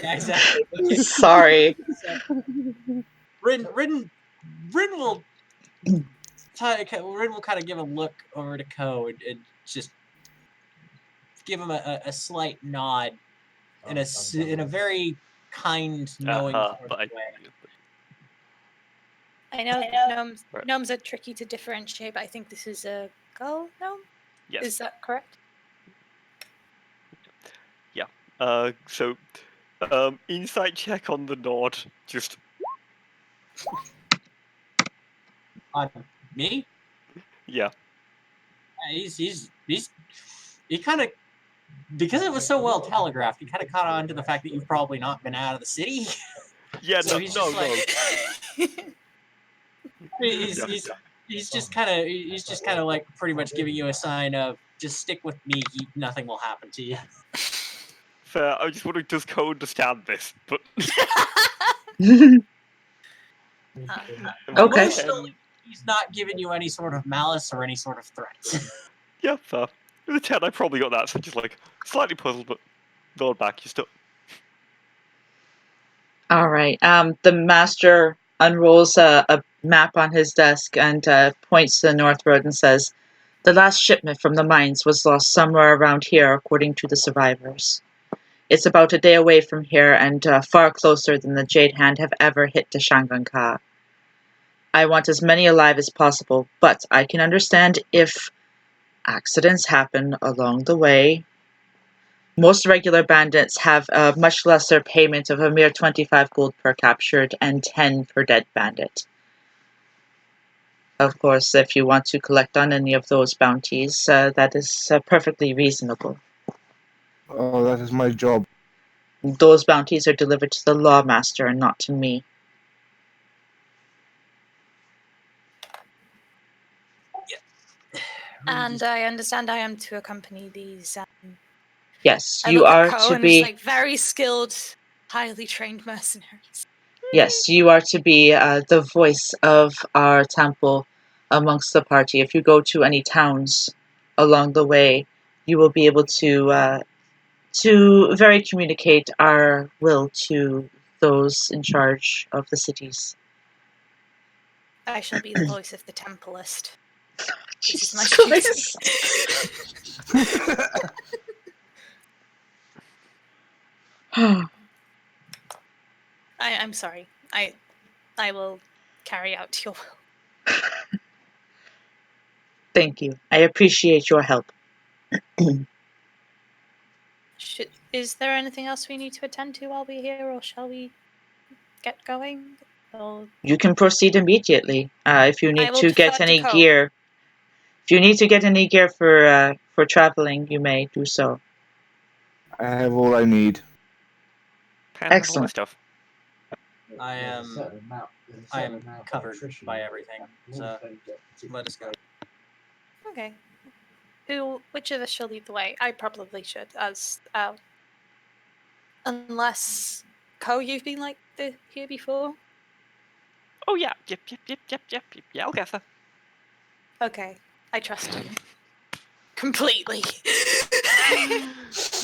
Yeah, exactly. Okay. Sorry. So, Rin will Rin will kind of give a look over to Ko and just give him a slight nod in a very kind, knowing sort of But I, way. I know gnomes, Right. gnomes are tricky to differentiate, but I think this is a gull gnome. yes. Is that correct? So, insight check on the nod. Just On me, yeah. he kind of, because it was so well telegraphed, he kind of caught on to the fact that you've probably not been out of the city. Yeah. So no. he's No. just like- No. he's just kind of like pretty much giving you a sign of just stick with me. Nothing will happen to you. Fair. I just wondering, does Ko understand this? But Okay. Emotionally, he's not giving you any sort of malice or any sort of threat. Yeah, fair. With a 10, I probably got that. So just like slightly puzzled, but nod back. You still. All right. The master unrolls a map on his desk and points to the north road and says, "The last shipment from the mines was lost somewhere around here, according to the survivors. It's about a day away from here and far closer than the Jade Hand have ever hit to Shanganka. I want as many alive as possible, but I can understand if accidents happen along the way. Most regular bandits have a much lesser payment of a mere 25 gold per captured and 10 per dead bandit. Of course, if you want to collect on any of those bounties, that is perfectly reasonable. Oh, that is my job. Those bounties are delivered to the lawmaster and not to me." And I understand I am to accompany these. Yes, I you look at are Ko to and it's be. like very skilled, highly trained mercenaries. Yes, you are to be the voice of our temple amongst the party. If you go to any towns along the way, you will be able to very communicate our will to those in charge of the cities. I shall be the voice of the templist. This is my Jesus duty. I'm sorry. I will carry out your will. Thank you. I appreciate your help. Is there anything else we need to attend to while we're here, or shall we get going? Or You can proceed immediately. If you I need will to defer get to any Ko. gear, if you need to get any gear for traveling, you may do so. I have all I need. Pan has all Excellent. this stuff. I am covered by everything. So let us go. Okay. Which of us shall lead the way? I probably should, as unless Ko, you've been like here before. Oh yeah. Yep. Yeah, I'll guess her. Okay, I trust you completely.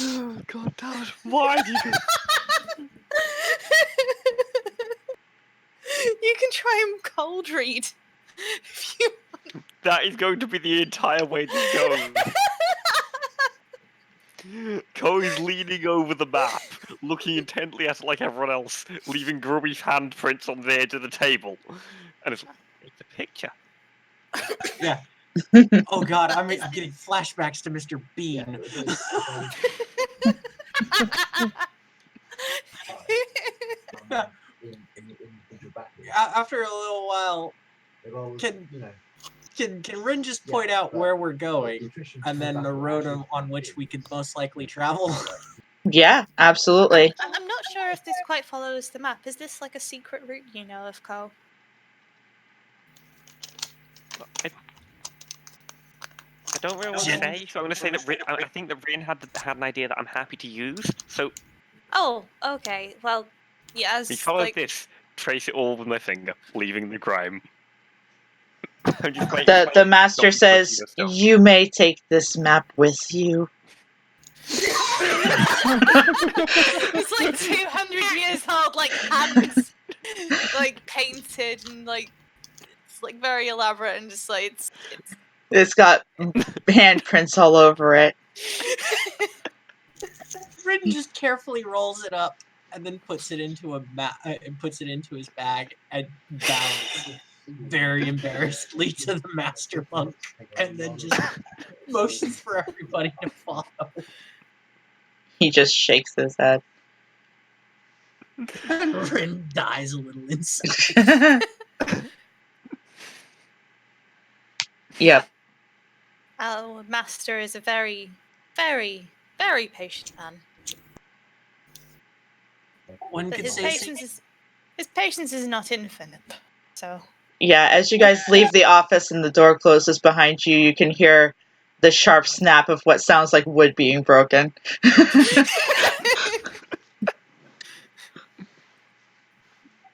Oh god damn it. Why do you You can try and cold read if you That is going to be the entire way this goes. Ko is leaning over the map, looking intently at it like everyone else, leaving grubby handprints on the edge of the table. And it's a picture. Yeah. Oh god, I'm getting flashbacks to Mr. Bean. After a little while, can Rin just point out where we're going, and then the road on which we could most likely travel? Yeah, absolutely. I'm not sure if this quite follows the map. Is this like a secret route you know of, Ko? I don't really want to say, so I'm going to say that I think that Rin had an idea that I'm happy to use. So Oh, okay. Well, yeah, we as follow like this, trace it all with my finger, leaving the grime. I'm just The master says, "You may take this map with you." It's like 200 years old, like hands, like painted and like it's like very elaborate and just like it's. It's got handprints all over it. Rin just carefully rolls it up and then puts it into his bag and bows very embarrassedly to the master monk, and then just motions for everybody to follow. He just shakes his head. And Rin dies a little inside. Yep. Our master is a very, very, very patient man. One But could his say patience is not infinite. So Yeah, as you guys leave the office and the door closes behind you, you can hear the sharp snap of what sounds like wood being broken.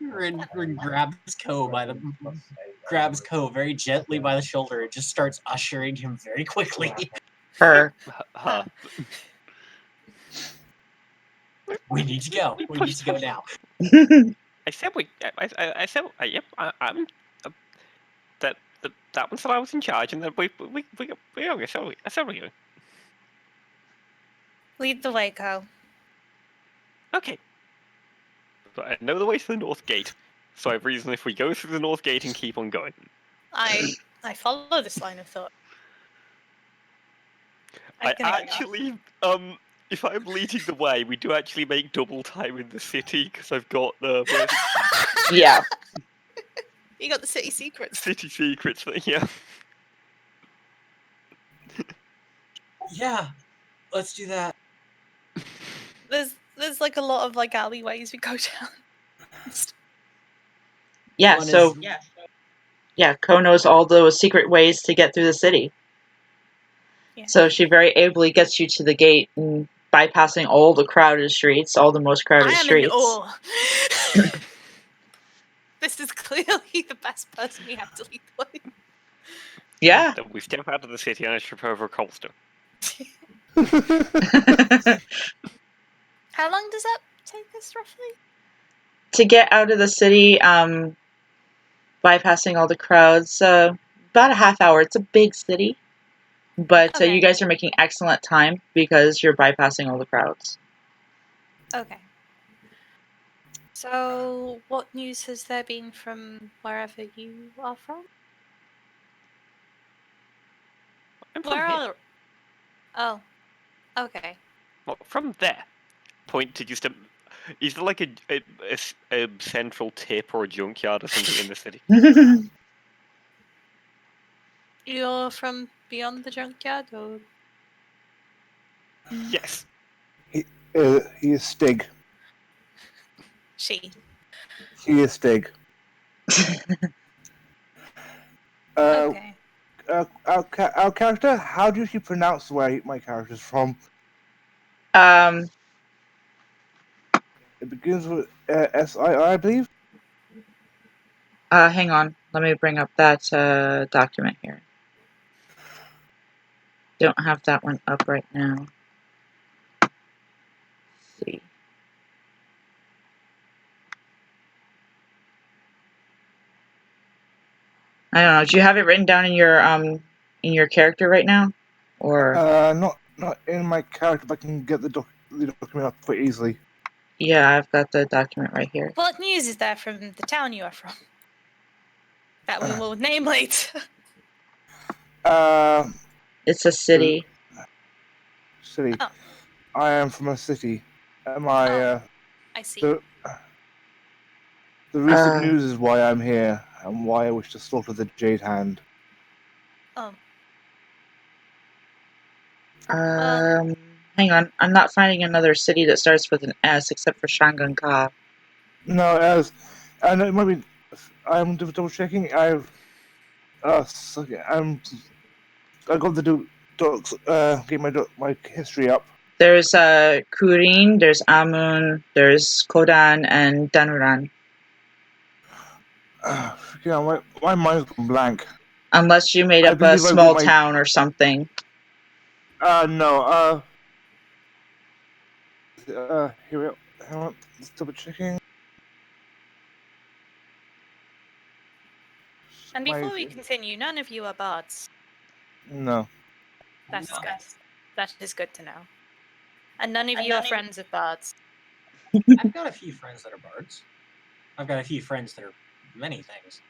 Rin grabs Ko very gently by the shoulder and just starts ushering him very quickly. Her. Huh. We need to go. We need to go now. I said we. I said. Yep. I'm. That one said I was in charge, and then we I said we. lead the way, Co. Okay. But I know the way to the north gate, so I have reason if we go through the north gate and keep on going. I follow this line of thought. I actually, if I'm leading the way, we do actually make double time in the city because I've got the Yeah. You got the city secrets. city secrets thing. Yeah. Yeah, let's do that. There's like a lot of like alleyways we go down. Yeah, One so is- yeah, Ko knows all those secret ways to get through the city. Yeah. So she very ably gets you to the gate and bypassing all the crowded streets, all the most crowded I am streets. in awe. This is clearly the best person we have to lead the way. Yeah. Then we step out of the city and I trip over a cobblestone. How long does that take us roughly? To get out of the city, bypassing all the crowds, about a half hour. It's a big city, but Okay. you guys are making excellent time because you're bypassing all the crowds. Okay. So, what news has there been from wherever you are from? I'm from Where here. are? Oh, okay. Well, from there. Point to just a. Is there like a central tip or a junkyard or something in the city? You're from beyond the junkyard, or Yes. He is Stig. she? He is Stig. Okay. Our character, how do you pronounce where my character's from? It begins with S1E1, I believe. Hang on. Let me bring up that document here. Don't have that one up right now. Let's see. I don't know. Do you have it written down in your character right now, or? Not in my character, but I can get the document up quite easily. Yeah, I've got the document right here. What news is there from the town you are from? That we will name later. It's a city. City. Oh. I am from a city. I see. The recent news is why I'm here and why I wish to slaughter the Jade Hand. Oh. Hang on. I'm not finding another city that starts with an S except for Shanganka. No, I know it might be. I'm double checking. I got the get my history up. There's Kurin, there's Amun, there's Kodan, and Danuran. My mind's gone blank. Unless you made up a small town or something. No. Here we go. Hang on, let's double checking. And before we continue, none of you are bards. No. That's No. good. That is good to know. And none of you are friends of bards. I've got a few friends that are bards. I've got a few friends that are many things.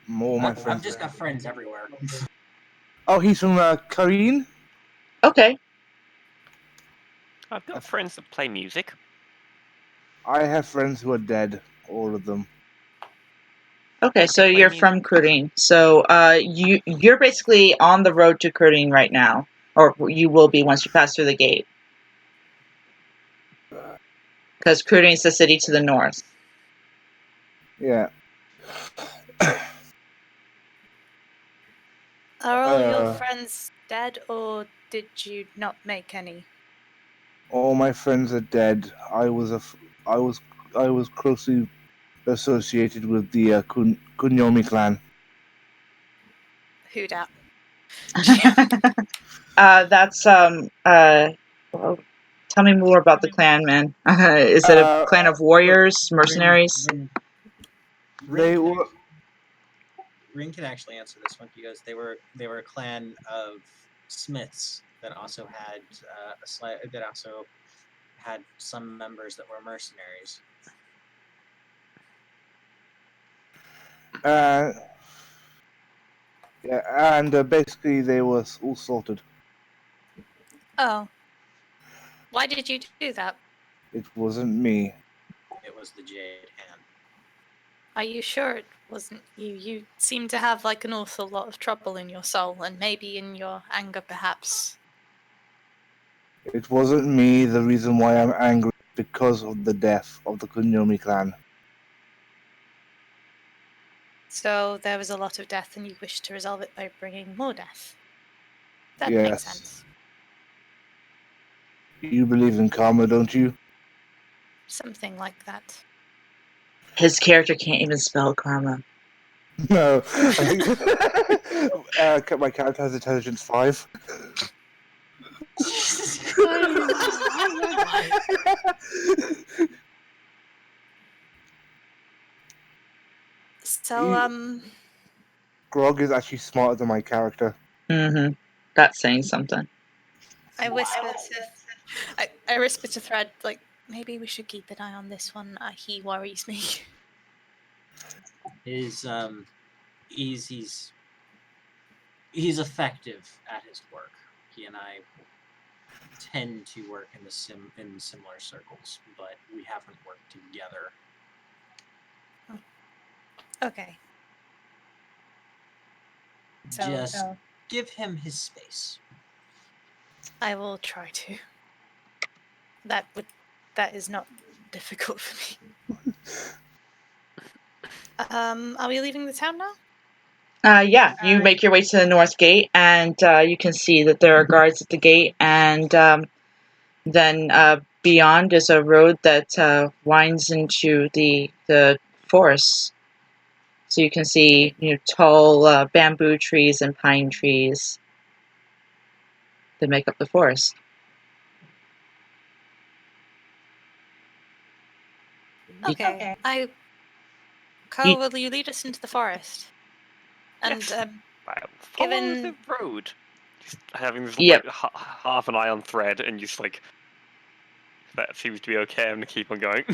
More my I've friends. just got friends everywhere. Oh, he's from Korean? Okay. I've got friends that play music. I have friends who are dead, all of them. Okay, Like so to play you're music. from Kureen. So you're basically on the road to Kureen right now, or you will be once you pass through the gate, because Kureen is the city to the north. Yeah. Are all your Uh, friends dead, or did you not make any? All my friends are dead. I was closely associated with the Kunyomi clan. Who dat? That's well, tell me more about the clan, man. Is it a clan of warriors, mercenaries? They were. Rin can actually answer this one because they were a clan of smiths that also had some members that were mercenaries. Yeah, and basically they were all sorted. Oh. Why did you do that? It wasn't me. It was the Jade Hand. Are you sure it wasn't you? You seem to have like an awful lot of trouble in your soul, and maybe in your anger, perhaps. It wasn't me. The reason why I'm angry is because of the death of the Kunyomi clan. So there was a lot of death, and you wish to resolve it by bringing more death. That Yes. makes sense. You believe in karma, don't you? Something like that. His character can't even spell karma. No. My character has intelligence 5. Jesus Christ! So, Grog is actually smarter than my character. Mm-hmm. That's saying something. I whisper I whisper to Thread, like, maybe we should keep an eye on this one. He worries me. He's effective at his work. He and I tend to work in similar circles, but we haven't worked together. Okay. So, Just give him his space. I will try to. That is not difficult for me. Are we leaving the town now? Yeah, you make your way to the north gate, and you can see that there are guards at the gate, and then beyond is a road that winds into the forest. So you can see tall bamboo trees and pine trees that make up the forest. Okay. You- Will you lead us into the forest? And Yes. Follow given the road. Just having this Yep. like half an eye on Thread, and just like that seems to be okay. I'm gonna keep on going.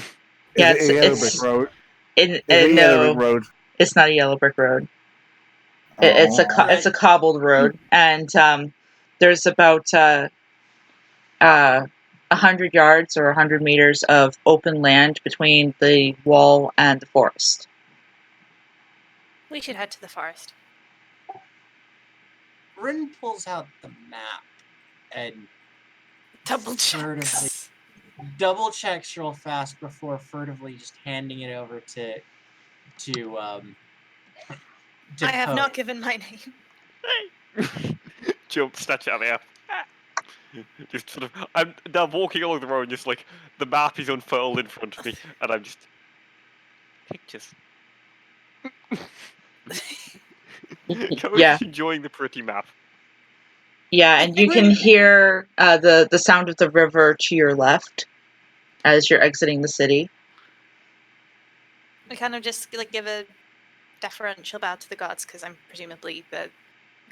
Yeah, Is it a yellow brick road? Is it a yellow no, brick road? it's not a yellow brick road. Oh. It's a cobbled road, and there's about 100 yards or 100 meters of open land between the wall and the forest. we should head to the forest. Rin pulls out the map and double checks real fast before furtively just handing it over to I have Poe. not given my name. Jump, snatch it out of the air. Just sort of, I'm now walking along the road, just like the map is unfurled in front of me, and I'm just pictures. Yeah. Enjoying the pretty map. Yeah, and you can hear the sound of the river to your left as you're exiting the city. I kind of just like give a deferential bow to the guards because I'm presumably the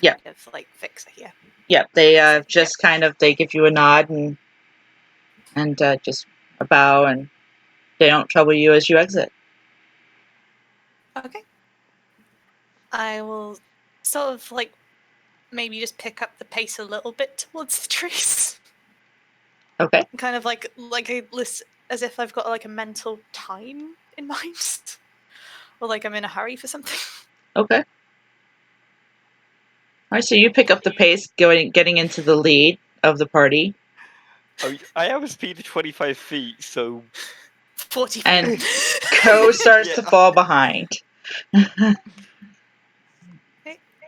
kind of like fixer here. Yep, they just kind of they give you a nod and just a bow, and they don't trouble you as you exit. Okay. I will sort of like maybe just pick up the pace a little bit towards the trees. Okay. Kind of like a list as if I've got like a mental time in mind, or like I'm in a hurry for something. Okay. All right, so you pick up the pace, getting into the lead of the party. I have a speed of 25 feet, so 40 feet. And Ko starts to fall behind.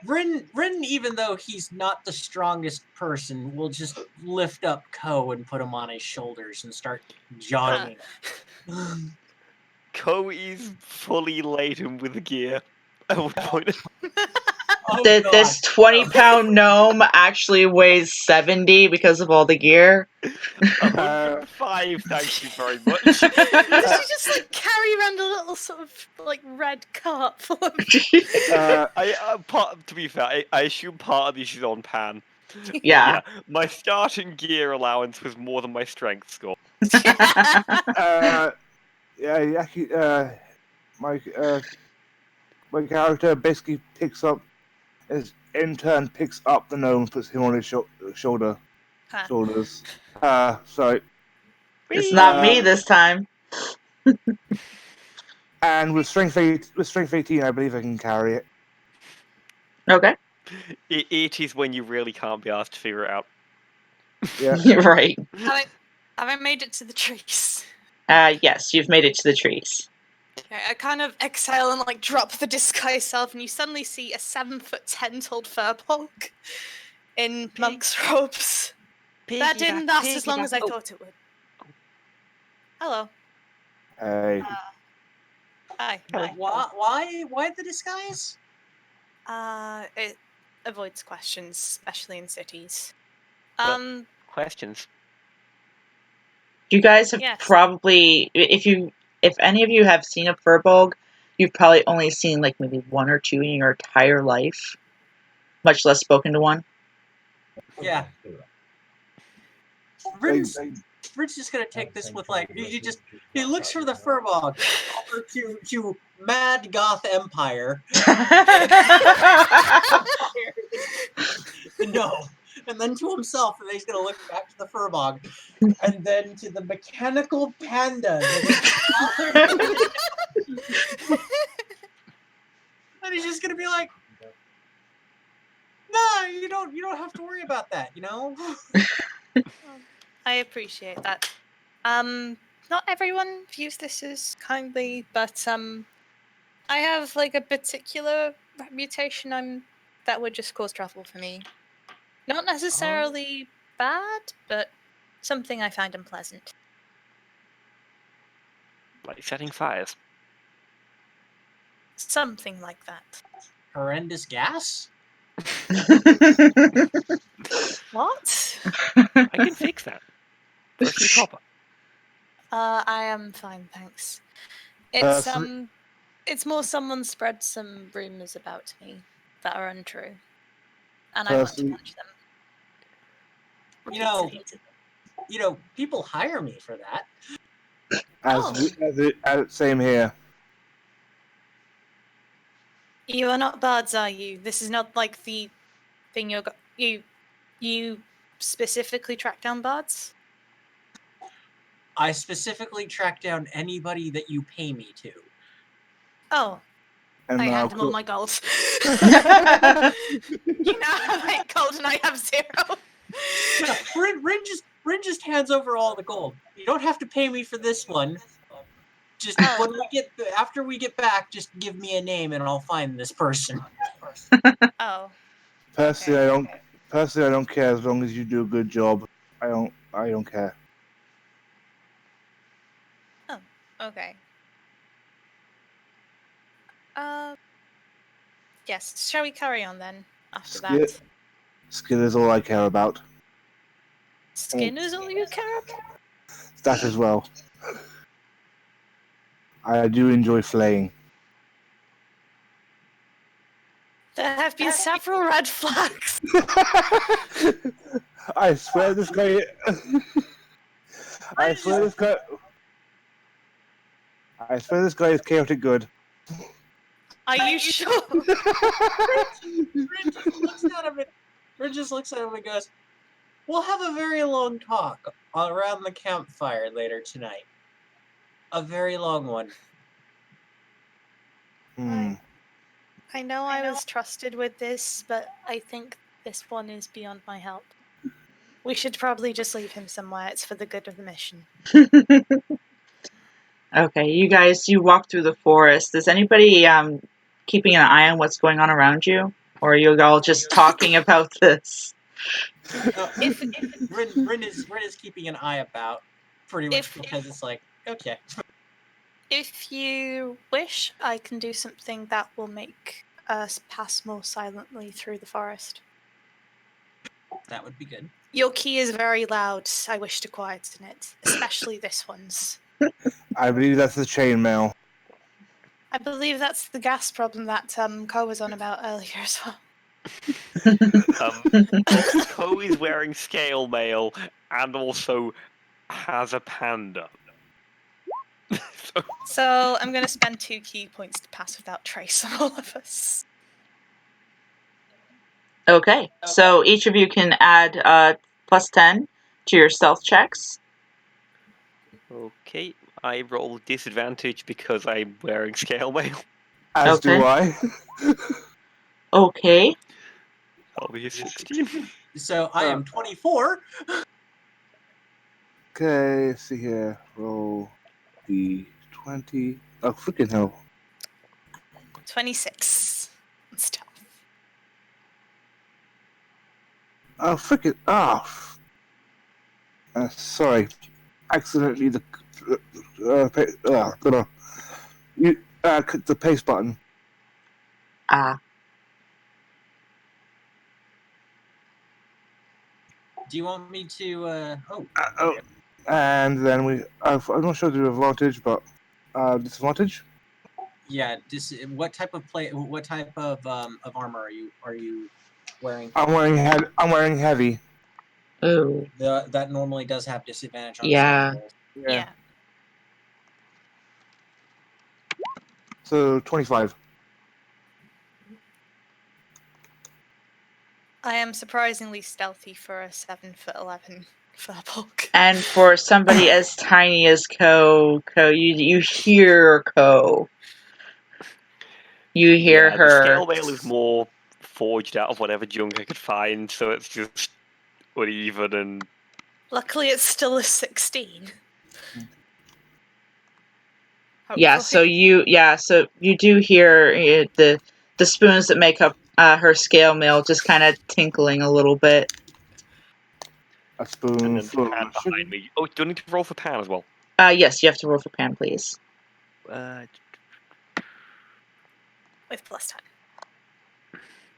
Rin, even though he's not the strongest person, will just lift up Ko and put him on his shoulders and start jogging. Ko is fully laden with gear. At one point. This 20-pound gnome actually weighs 70 because of all the gear. 105, thank you very much. Does she just like carry around a little sort of like red cart full of... To be fair, I assume part of this is on Pan. Yeah. My starting gear allowance was more than my strength score. Actually, my character basically picks up, in turn picks up the gnome and puts him on his shoulders. Sorry. It's not me this time. And with strength 18, I believe I can carry it. Okay. It is when you really can't be asked to figure it out. Yeah. You're right. Have I made it to the trees? Yes, you've made it to the trees. Okay, I kind of exhale and like drop the disguise self, and you suddenly see a 7'10" tall furbolg in monk's robes. That didn't last as long as I thought it would. Hello. Hey. Hi. Why the disguise? It avoids questions, especially in cities. Questions. You guys have Yes. probably, if any of you have seen a furbolg, you've probably only seen like maybe one or two in your entire life, much less spoken to one. Yeah. Rin's just gonna take this with like he looks for the furbolg to Mad Goth Empire. No. And then to himself, and then he's gonna look back to the furbolg, and then to the mechanical panda. And he's just gonna be like, "Nah, you don't have to worry about that, you know." I appreciate that. Not everyone views this as kindly, but I have like a particular reputation that would just cause trouble for me. Not necessarily bad, but something I find unpleasant. Like setting fires. Something like that. Horrendous gas? What? I can fix that. First you copper. I am fine, thanks. It's more someone spread some rumors about me that are untrue, and I want to punch them. You know, people hire me for that. Same here. You are not bards, are you? This is not like the thing you specifically track down bards? I specifically track down anybody that you pay me to. Oh. And I now hand him all my gold. You now have 8 gold and I have 0. Yeah, Rin just hands over all the gold. You don't have to pay me for this one. Just after we get back, just give me a name and I'll find this person. Oh. Personally, I don't care as long as you do a good job. I don't care. Oh, okay. Yes, shall we carry on then after that? Skill is all I care about. Skin is all you care about? That as well. I do enjoy flaying. There have been several red flags. I swear this guy. I swear this guy. I swear this guy is chaotic good. Are you sure? Rin just looks at him and goes, "We'll have a very long talk around the campfire later tonight. A very long one." I know I was trusted with this, but I think this one is beyond my help. We should probably just leave him somewhere. It's for the good of the mission. Okay, you guys, you walk through the forest. Is anybody keeping an eye on what's going on around you? Or are you all just talking about this? Rin is keeping an eye about, pretty much because it's like, okay. If you wish, I can do something that will make us pass more silently through the forest. That would be good. Your key is very loud. I wish to quieten it, especially this one's. I believe that's the chainmail. I believe that's the gas problem that Ko was on about earlier as well. Ko is wearing scale mail and also has a panda. So I'm going to spend 2 key points to pass without trace on all of us. Okay, so each of you can add plus 10 to your stealth checks. Okay, I roll disadvantage because I'm wearing scale mail. As do I. Okay. I'll be a 16. So I am 24. Okay, let's see here. Roll D20. Oh, freaking hell. 26. Stealth. Oh, freaking. Sorry. Accidentally the paste button. Ah. Do you want me to? And then I'm not sure the advantage, but disadvantage. Yeah. What type of armor are you wearing? I'm wearing heavy. Ooh. That normally does have disadvantage on Yeah. stealth rolls. Yeah. So 25. I am surprisingly stealthy for a 7'11" furbolg. And for somebody as tiny as Ko, you hear Ko. You hear her. The scale mail is more forged out of whatever junk I could find, so it's just uneven and. Luckily, it's still a 16. Yeah, so you do hear the spoons that make up her scale mail just kind of tinkling a little bit. A spoon full Pan behind me. Oh, do I need to roll for pan as well? Yes, you have to roll for pan, please. With plus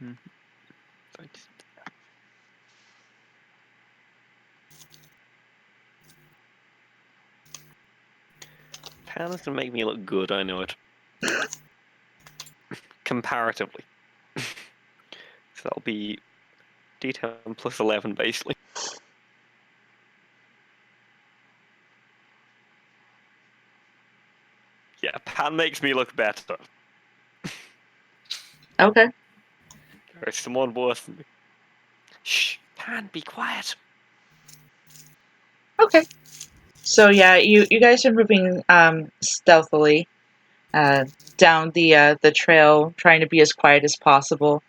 10. Pan is going to make me look good, I know it. Comparatively. So that'll be D10 plus 11, basically. Yeah, pan makes me look better. Okay. There is someone worse than me. Shh, Pan, be quiet. Okay. So yeah, you guys are moving stealthily down the trail, trying to be as quiet as possible.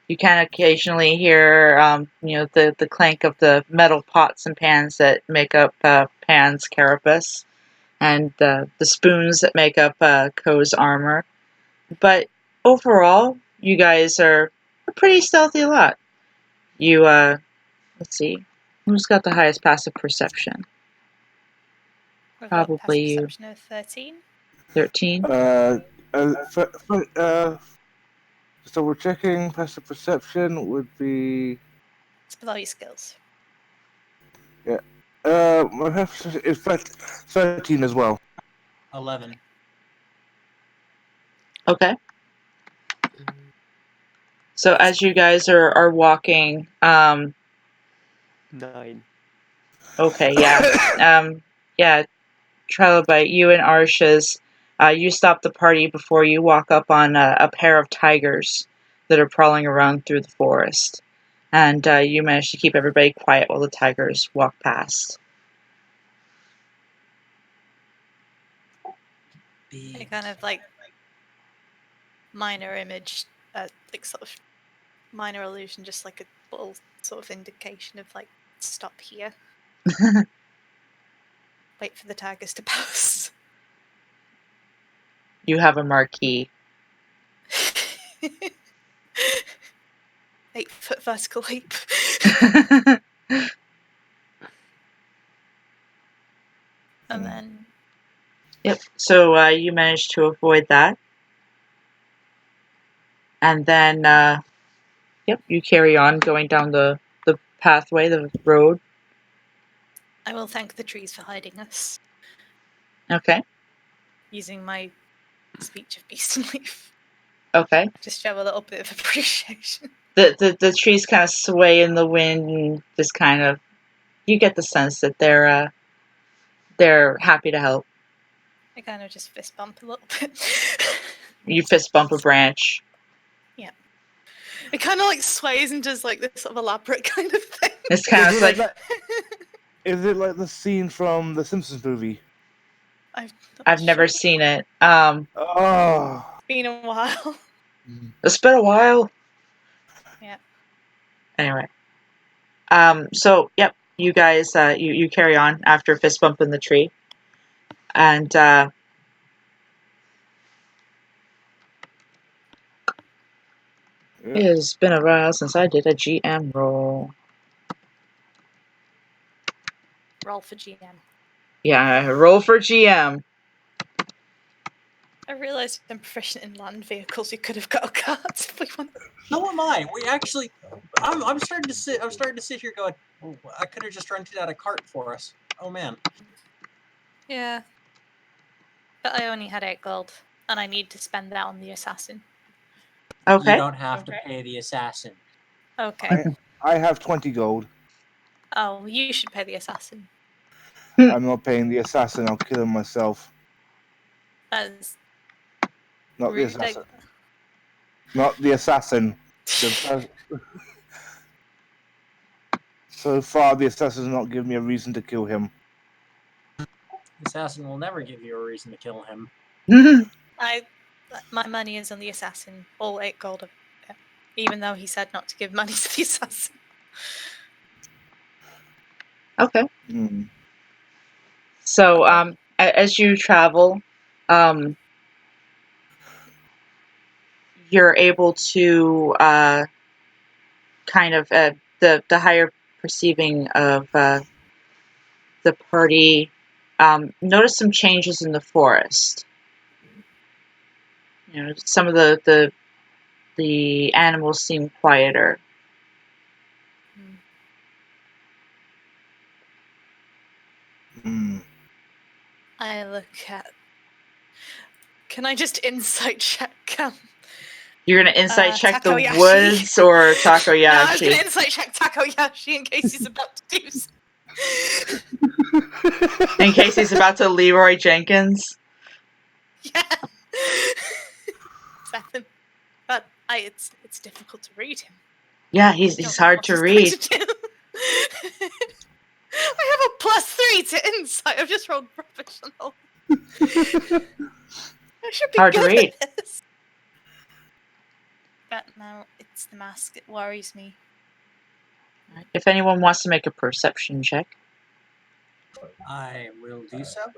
You can occasionally hear the clank of the metal pots and pans that make up Pan's carapace, and the spoons that make up Ko's armor. But overall, you guys are a pretty stealthy lot. You let's see, who's got the highest passive perception? We've got Probably passive you. perception of 13. 13. Just double checking. Passive perception would be It's below your skills. My health is 13 as well. 11. Okay. So as you guys are walking, 9. okay, yeah, yeah, Trilobite, you and Arshes, you stop the party before you walk up on a pair of tigers that are prowling around through the forest, and you manage to keep everybody quiet while the tigers walk past. A kind of like minor image, like sort of minor illusion, just like a little sort of indication of like stop here. Wait for the tigers to pass. You have a marquee. 8-foot vertical leap. And then Yep. So you managed to avoid that, and then yep, you carry on going down the pathway, the road. I will thank the trees for hiding us, Okay. using my speech of beast and leaf. Okay. Just show a little bit of appreciation. The trees kind of sway in the wind, and just kind of you get the sense that they're happy to help. I kind of just fist bump a little bit. You fist bump a branch. Yeah. It kind of like sways and does like this sort of elaborate kind of thing. It's kind of like Is it like the scene from the Simpsons movie? I've never seen it. Oh. It's been a while. It's been a while. Yeah. Anyway. So yep, you guys you carry on after fist bumping the tree. And it has been a while since I did a GM roll. Roll for GM. Yeah, roll for GM. I realised I'm proficient in land vehicles. You could have got a cart if we wanted. So am I. We actually, I'm starting to sit. I'm starting to sit here going, oh, I could have just rented out a cart for us. Oh man. Yeah. But I only had 8 gold, and I need to spend that on the assassin. Okay. You don't have to pay the assassin. Okay. I have 20 gold. Oh, you should pay the assassin. I'm not paying the assassin. I'll kill him myself. That's Not rude. the assassin. Not the assassin. So far, the assassin's not given me a reason to kill him. The assassin will never give you a reason to kill him. My money is on the assassin. All 8 gold of it. Even though he said not to give money to the assassin. Okay. Mm. So Okay. as you travel, you're able to kind of the higher perceiving of the party notice some changes in the forest. You know, some of the animals seem quieter. Mm. I look at. Can I just insight check? You're gonna insight check the Takayoshi. woods or Takayoshi? No, I was gonna insight check Takayoshi in case he's about to do so. In case he's about to Leroy Jenkins. Yeah. 7. But it's difficult to read him. Yeah, he's hard to read. I have a +3 to insight. I've just rolled professional. I should be Hard good to read. at this. But no, it's the mask. It worries me. If anyone wants to make a perception check. I will do so.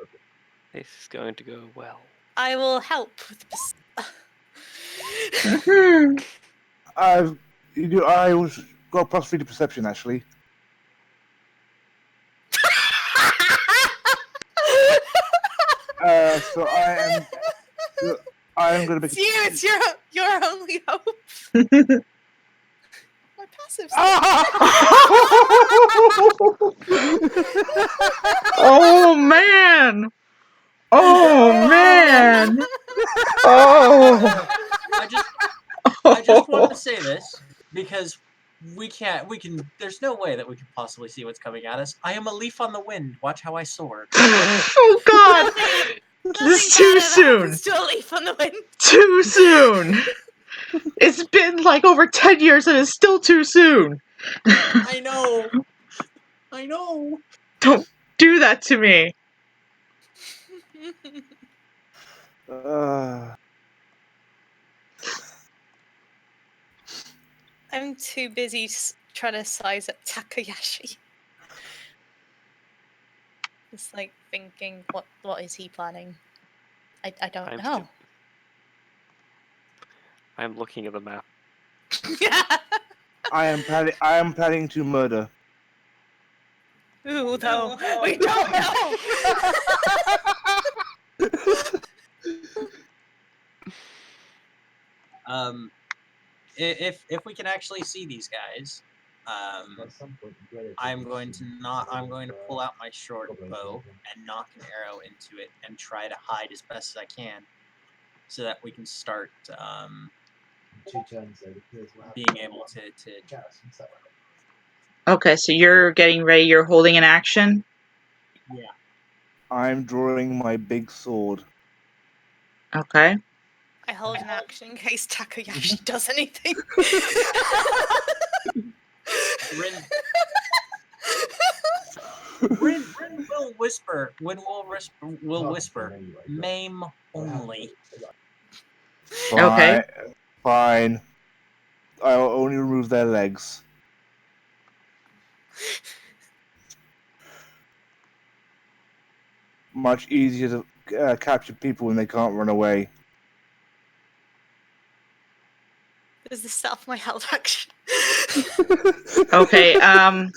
This is going to go well. I will help with I was got +3 to perception actually. So I am going to make. It's you. It's your only hope. My massive. Oh man! Oh man! Oh! I just wanted to say this because we can. There's no way that we can possibly see what's coming at us. I am a leaf on the wind. Watch how I soar. Oh God! This is too soon. Still a leaf on the wind. Too soon. It's been like over 10 years and it's still too soon. I know. I know. Don't do that to me. I'm too busy trying to size up Takayoshi. Just like thinking, what is he planning? I don't know. I'm looking at the map. Yeah. I am planning to murder. Ooh, though. We don't know. If we can actually see these guys, I'm going to pull out my short bow and knock an arrow into it and try to hide as best as I can, so that we can start being able to. Okay, so you're getting ready. You're holding an action. Yeah. I'm drawing my big sword. Okay. I hold an action in case Takayoshi does anything. Rin will whisper. Will whisper. Maim only. Okay. Fine. I'll only remove their legs. Much easier to capture people when they can't run away. Is this self my held action? Okay. No.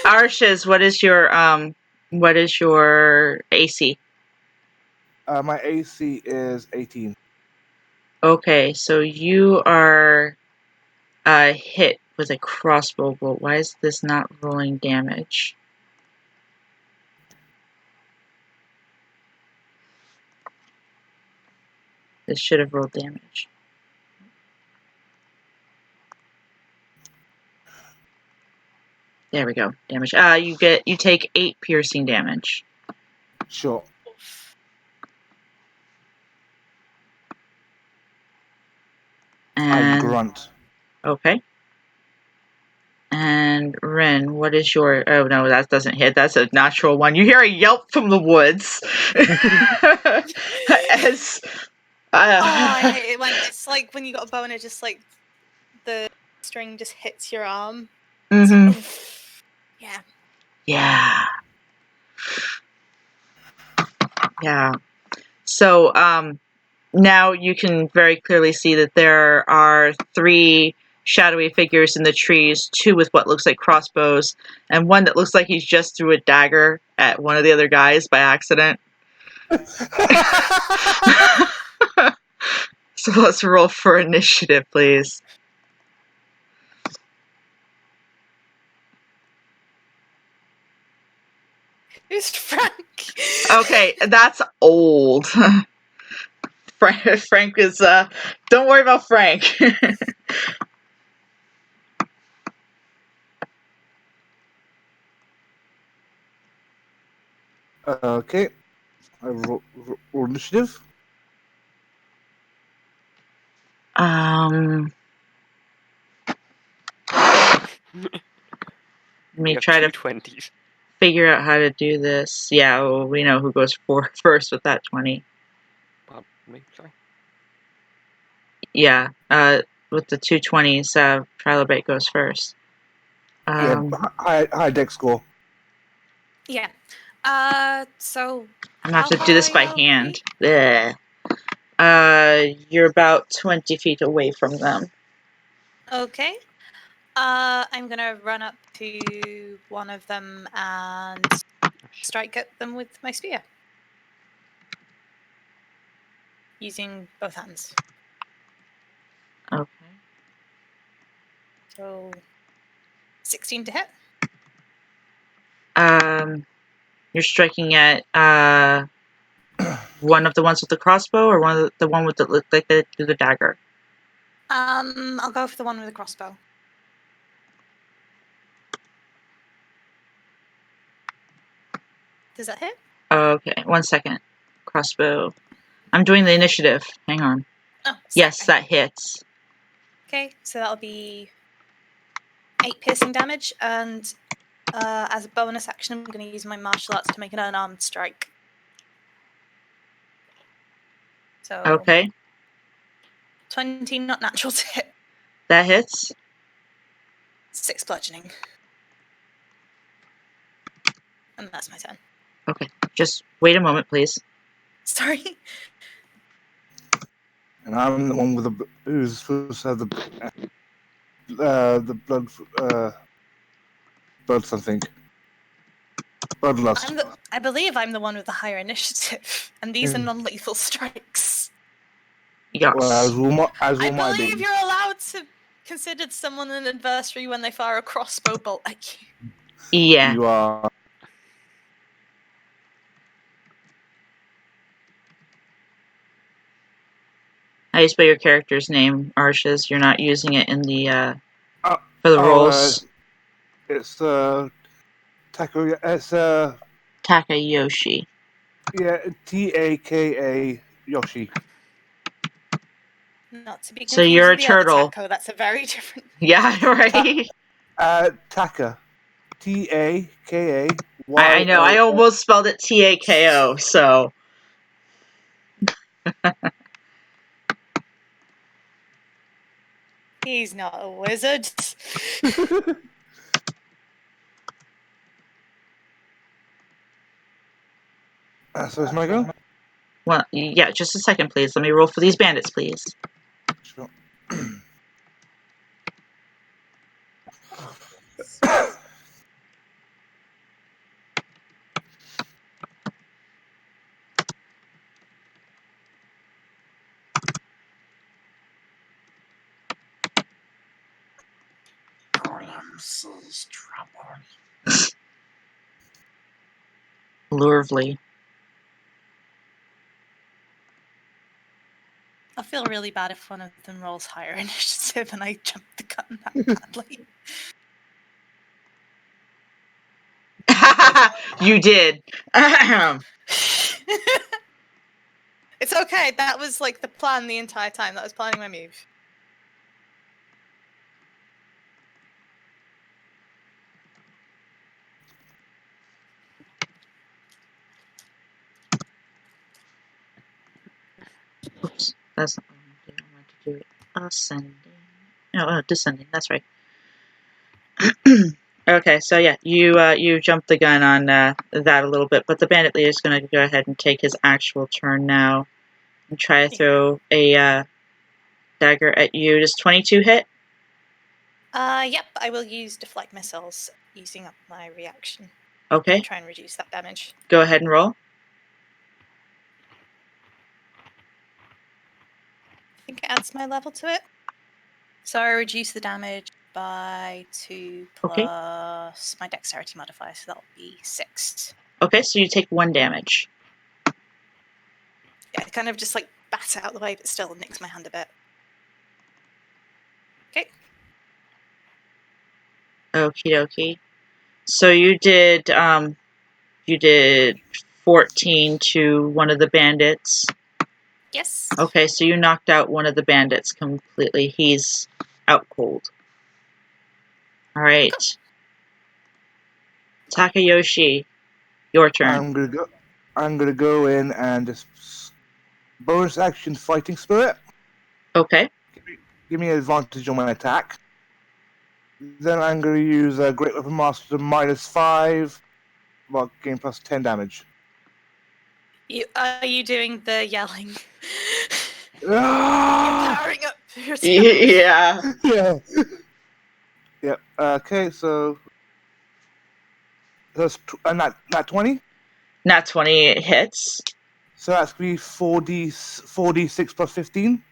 Arshes, what is your AC? My AC is 18. Okay, so you are hit with a crossbow bolt. Why is this not rolling damage? This should have rolled damage. There we go. Damage. You take 8 piercing damage. Sure. And I grunt. okay. And Ren, what is your... Oh, no, that doesn't hit. That's a natural one. You hear a yelp from the woods. As... I hate it when it's like when you got a bow and it just like the string just hits your arm. Mm-hmm. Yeah. Yeah. Yeah. So, now you can very clearly see that there are 3 shadowy figures in the trees, 2 with what looks like crossbows, and 1 that looks like he's just threw a dagger at one of the other guys by accident. So let's roll for initiative, please. Who's Frank? Okay, that's old. Frank is, don't worry about Frank. Okay. I roll initiative. Let me You have try to 20s. figure out how to do this. Yeah, well, we know who goes first with that 20. Me, sorry. Yeah, with the 2 20s, Trilobite goes first. High deck score. Yeah. So I'm gonna have to how do this far by away hand. Bleh. You're about 20 feet away from them. Okay. I'm gonna run up to one of them and strike at them with my spear. Using both hands. Okay. So 16 to hit. You're striking at one of the ones with the crossbow, or one of the one with the dagger. I'll go for the one with the crossbow. Does that hit? Okay, 1 second. Crossbow. I'm doing the initiative. Hang on. Oh, Yes, sorry. that hits. Okay, so that'll be 8 piercing damage, and as a bonus action, I'm going to use my martial arts to make an unarmed strike. So Okay, 20, not natural to hit. that hits. 6 bludgeoning. And that's my turn. Okay, just wait a moment, please. Sorry. And I'm the one with the who's supposed to have the blood something. Bloodlust. I believe I'm the one with the higher initiative, and these are non-lethal strikes. Yes. Well, as I will my believe be. you're allowed to consider someone an adversary when they fire a crossbow bolt at you. Yeah. You are. How do you spell your character's name, Arches? You're not using it in the for the rolls. It's Taco. It's Takayoshi. yeah, Taka Yoshi. Not to be confused So you're a with the other turtle. taco, that's a very different... Yeah, right. Taka. Taka I know. I almost spelled it Tako. So. He's not a wizard. So it's my go? Well, yeah. Just a second, please. Let me roll for these bandits, please. Sure. Says trouble. Lurvely. I feel really bad if one of them rolls higher initiative and I jump the gun that badly. You did. It's okay, that was like the plan the entire time. That was planning my move. Oops, that's not what I wanted. I wanted to do it ascending. No, descending. That's right. Okay, so yeah, you jumped the gun on that a little bit, but the bandit leader is going to go ahead and take his actual turn now and try to throw a dagger at you. Does 22 hit? Yep, I will use deflect missiles using up my reaction. Okay. Try and reduce that damage. Go ahead and roll. I think it adds my level to it. So I reduce the damage by 2 plus my dexterity modifier, so that'll be 6. Okay, so you take 1 damage. Yeah, it kind of just like bats out of the way, but still nicks my hand a bit. Okay. Okie dokie. So you did 14 to one of the bandits. Yes. Okay, so you knocked out one of the bandits completely. He's out cold. All right. Takayoshi, your turn. I'm gonna go in and just bonus action fighting spirit. Okay. Give me an advantage on my attack. Then I'm gonna use a Great Weapon Master -5. Well, gain plus 10 damage. Are you doing the yelling? Ah! You're powering up yourself. Yeah. Yeah. Yep. Okay, so that's not 20. Nat 20 hits. So that's gonna be 4d6 plus 15.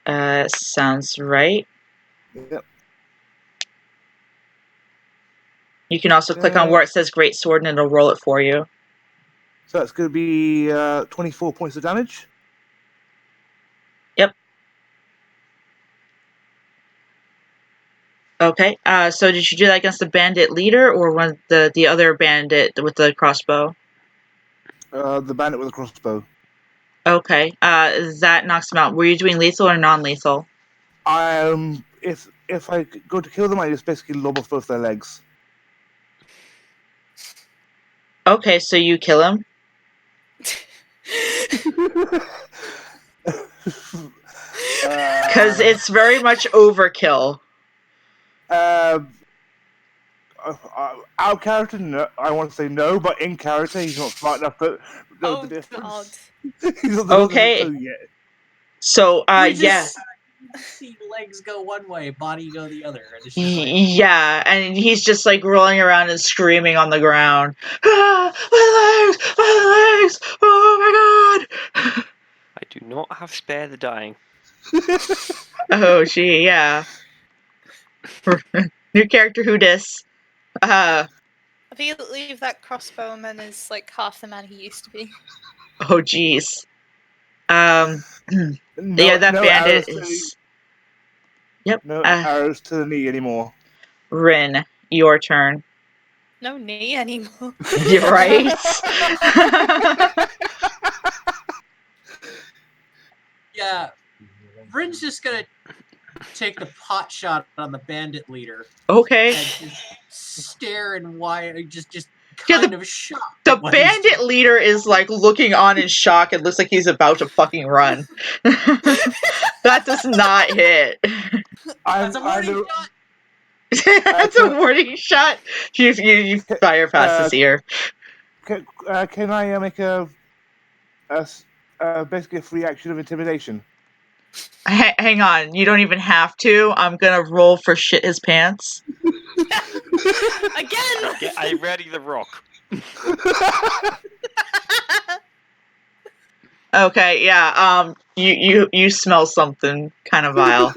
Sounds right. Yep. You can also click on where it says Great Sword and it'll roll it for you. So that's going to be 24 points of damage. Yep. Okay. So did you do that against the bandit leader or one the other bandit with the crossbow? The bandit with a crossbow. Okay. That knocks him out. Were you doing lethal or non-lethal? If I go to kill them, I just basically lob off both their legs. Okay, so you kill him. Because it's very much overkill. Out character, no, I want to say no, but in character, he's not smart enough to know the difference. He's not Okay. Yet. So, yeah. See legs go one way, body go the other. And it's just Yeah, and he's just like rolling around and screaming on the ground. Ah, my legs! My legs! Oh my god! I do not have spare the dying. Oh, gee, yeah. New character, who dis? I believe that crossbowman is like half the man he used to be. Oh, jeez. Yeah, that bandit is. Yep. No arrows to the knee anymore. Rin, your turn. No knee anymore. You're right. Yeah, Rin's just gonna take the pot shot on the bandit leader. Okay. And just stare and just kind of shocked. The bandit leader is like looking on in shock and looks like he's about to fucking run. That does not hit. That's a warning shot. That's a warning shot. You fire past his ear. Can I make basically a free action of intimidation? Hang on, you don't even have to. I'm gonna roll for shit his pants. Again! Yeah, I ready the rock. Okay, yeah. You smell something kind of vile.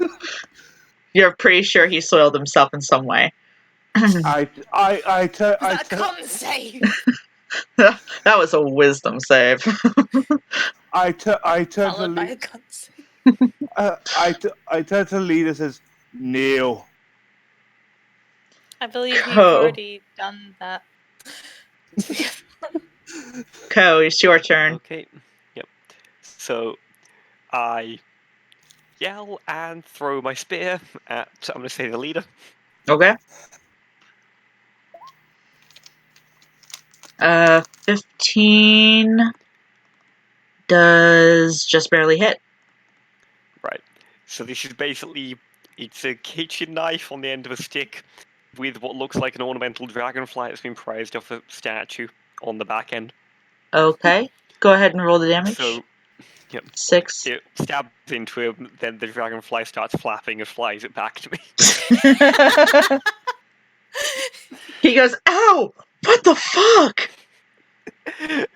You're pretty sure he soiled himself in some way. Con save. That was a wisdom save. I turn Followed to by a con save. I turn to the leader and says, "Kneel." I believe you've already done that. Ko, it's your turn. Okay. Yep. So I yell and throw my spear at, I'm going to say, the leader. Okay. 15 does just barely hit. Right. So this is basically, it's a kitchen knife on the end of a stick with what looks like an ornamental dragonfly that's been prized off a statue on the back end. Okay. Go ahead and roll the damage. So, yep. 6. It stabs into him, then the dragonfly starts flapping and flies it back to me. He goes, "Ow! What the fuck?"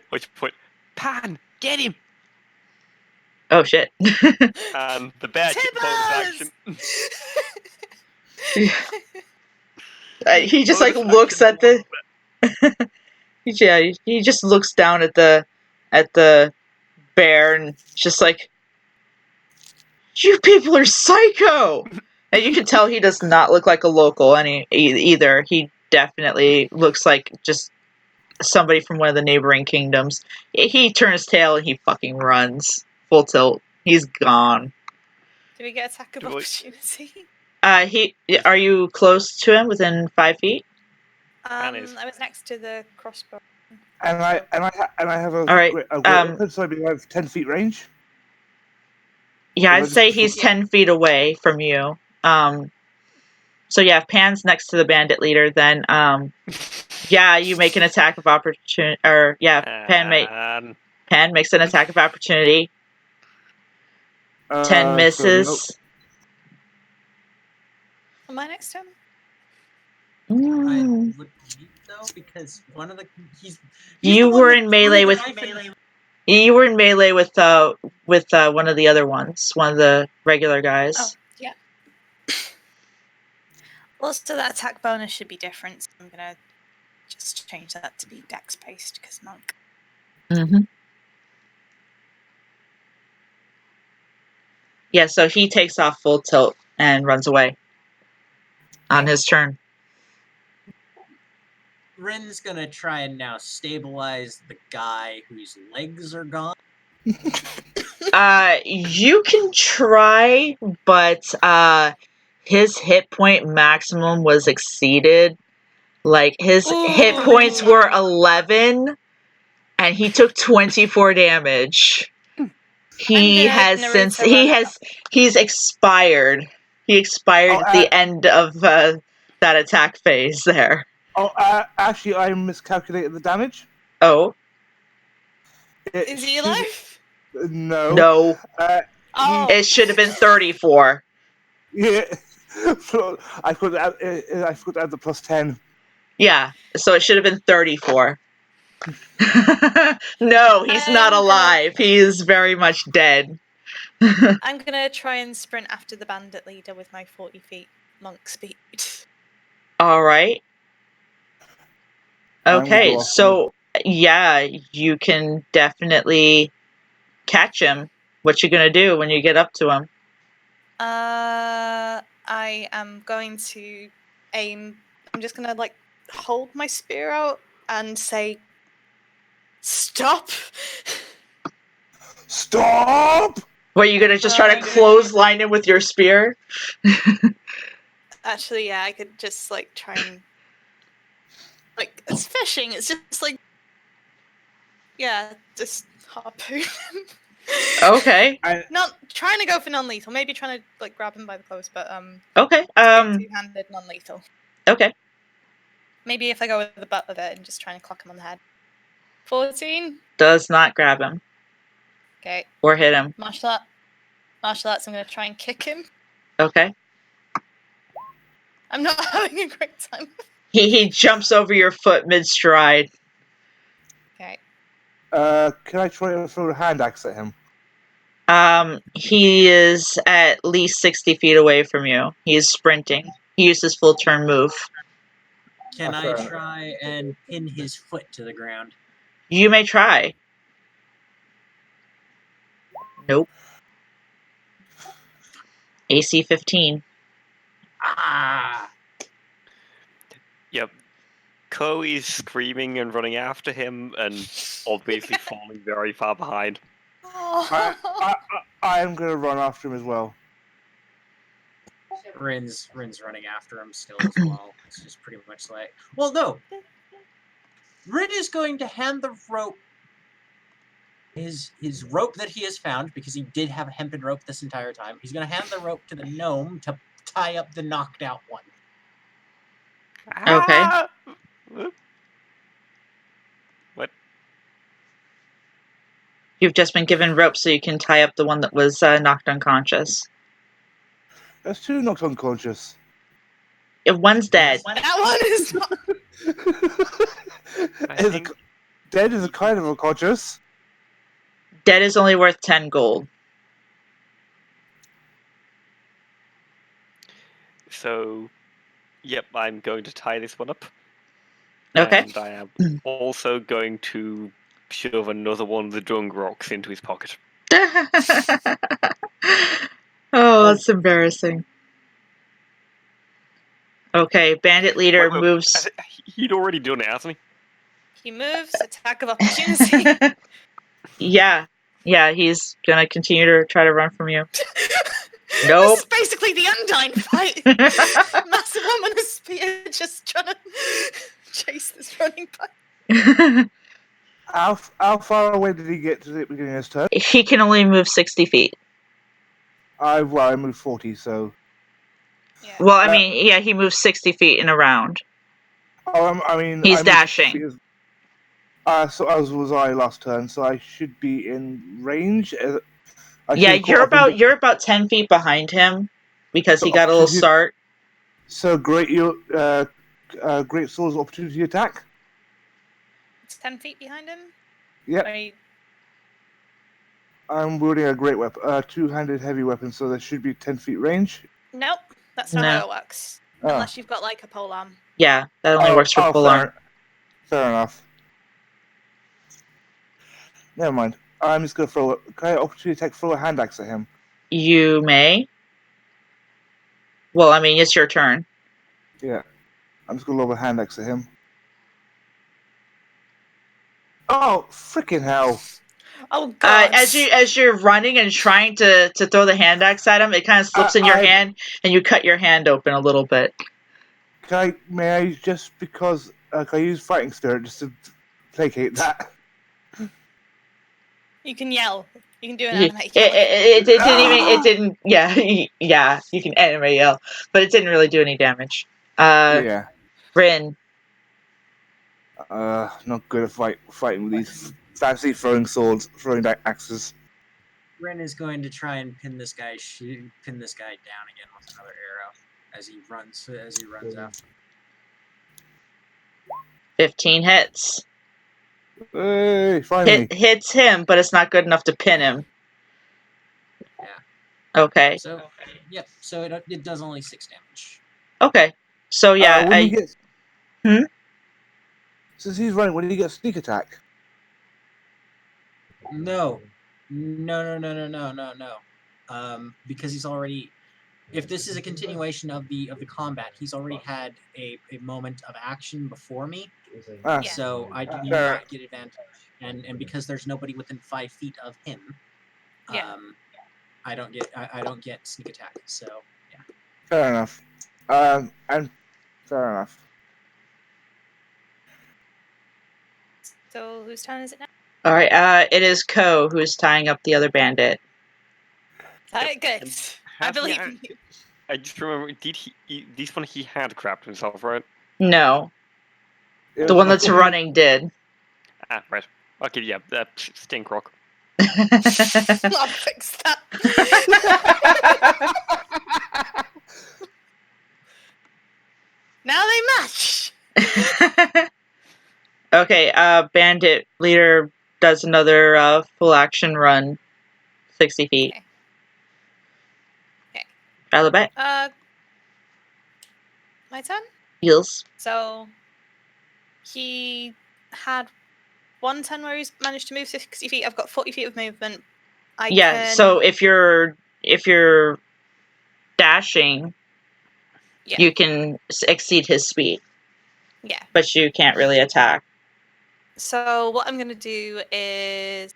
Which point, Pan, get him! Oh shit. And the bear bonus action. He just like looks at the. Yeah, he just looks down at the bear and just like, "You people are psycho!" And you can tell he does not look like a local either. He definitely looks like just somebody from one of the neighboring kingdoms. He turns tail and he fucking runs full tilt. He's gone. Do we get attack of opportunity? Are you close to him, within 5 feet? I was next to the crossbow. And I have a all right. So I have 10 feet range. Yeah, I'd say he's 10 feet away from you. So yeah, if Pan's next to the bandit leader, then yeah, you make an attack of opportunity. Or yeah, Pan makes an attack of opportunity. 10 misses. Am I next to him? I would believe though, because one of the you were in melee with. You were in melee with one of the other ones, one of the regular guys. Oh, yeah. Also, that attack bonus should be different, so I'm gonna just change that to be dex based because monk. Mm-hmm. Yeah, so he takes off full tilt and runs away on his turn. Rin's gonna try and now stabilize the guy whose legs are gone. You can try, but his hit point maximum was exceeded. Like his hit points were 11, and he took 24 damage. He's expired. He expired at the end of that attack phase there. Oh, actually, I miscalculated the damage. Oh. Is he alive? No. No. It should have been 34. Yeah. I could add the plus 10. Yeah, so it should have been 34. No, he's not alive. He is very much dead. I'm gonna try and sprint after the bandit leader with my 40 feet monk speed. All right. Okay, so yeah, you can definitely catch him. What you gonna do when you get up to him? I am going to aim. I'm just gonna like hold my spear out and say, "Stop!" Stop! What, you gonna just try to clothesline him with your spear? Actually, yeah, I could just like try and like it's fishing. It's just like just harpoon him. Okay. Not trying to go for non-lethal. Maybe trying to like grab him by the clothes, but Okay. two-handed non-lethal. Okay. Maybe if I go with the butt of it and just trying to clock him on the head. 14. Does not grab him. Okay. Or hit him. Martial arts. I'm gonna try and kick him. Okay. I'm not having a great time. He jumps over your foot mid-stride. Okay. Can I try to throw a hand axe at him? He is at least 60 feet away from you. He is sprinting. He used his full turn move. Can I try and pin his foot to the ground? You may try. Nope. AC 15. Ah! Yep. Chloe's screaming and running after him, and obviously falling very far behind. I am going to run after him as well. Rin's running after him still as well. It's just pretty much like... Well, no! Rin is going to hand the rope... His rope that he has found, because he did have a hempen rope this entire time, he's going to hand the rope to the gnome to tie up the knocked out one. Okay. What? You've just been given rope so you can tie up the one that was knocked unconscious. There's two knocked unconscious. If one's dead. That one is not. Dead is a kind of unconscious. Dead is only worth 10 gold. So, yep, I'm going to tie this one up. Okay. And I am also going to shove another one of the dung rocks into his pocket. Oh, that's embarrassing. Okay, bandit leader moves. He'd already done it, hasn't He moves, attack of opportunity. Yeah, he's gonna continue to try to run from you. Nope. This is basically the Undyne fight. Massive ominous spear just trying to chase this running bike. How far away did he get to the beginning of his turn? He can only move 60 feet. I moved 40, so... Yeah. Well, I mean, yeah, he moves 60 feet in a round. He's dashing. So as was I last turn, so I should be in range. Yeah, you're about 10 feet behind him because he got a little start. So great sword's opportunity attack. It's 10 feet behind him. Yep. I'm wielding a great weapon, two-handed heavy weapon, so there should be 10 feet range. Nope, that's not No. how it works. Oh. Unless you've got like a polearm. Yeah, that only works for full arm. Fair enough. Never mind. I'm just gonna throw it. Can I opportunity attack throw a hand axe at him? You may. Well, I mean, it's your turn. Yeah. I'm just gonna lob a hand axe at him. Oh, freaking hell! Oh god. As you're running and trying to throw the hand axe at him, it kind of slips in your hand, and you cut your hand open a little bit. May I just because can I use fighting spirit just to placate that? You can yell. You can do an You- anime yelling. it didn't even. It didn't. Yeah, yeah. You can anime yell, but it didn't really do any damage. Yeah. Rin. Not good at fighting with these fancy throwing throwing axes. Ren is going to try and pin this guy down again with another arrow as he runs after. 15 hits. Hey, finally. Hits him, but it's not good enough to pin him. Yeah. Okay. So, yep. So it does only 6 damage. Okay. So yeah. When he gets. Hmm? Since he's running, when did he get sneak attack? No. Because he's already. If this is a continuation of the combat, he's already had a moment of action before me. Ah, Yeah. So I do not get advantage, and because there's nobody within 5 feet of him, Yeah. I don't get sneak attack. So yeah. fair enough. And fair enough. So whose turn is it now? All right. It is Ko who's tying up the other bandit. Alright, good. I Has he believe had- in you. I just remember, this one he had crapped himself, right? No, It the was one my that's full- running did. Ah, right. Okay, yeah, that stink rock. I'll fix that. Now they match. Okay. Bandit leader does another full action run, 60 feet. Okay. Try the bet. My turn? Heals. So he had one turn where he's managed to move 60 feet. I've got 40 feet of movement. I Yeah. can... So if you're dashing, Yeah. you can exceed his speed, Yeah. but you can't really attack. So what I'm gonna do is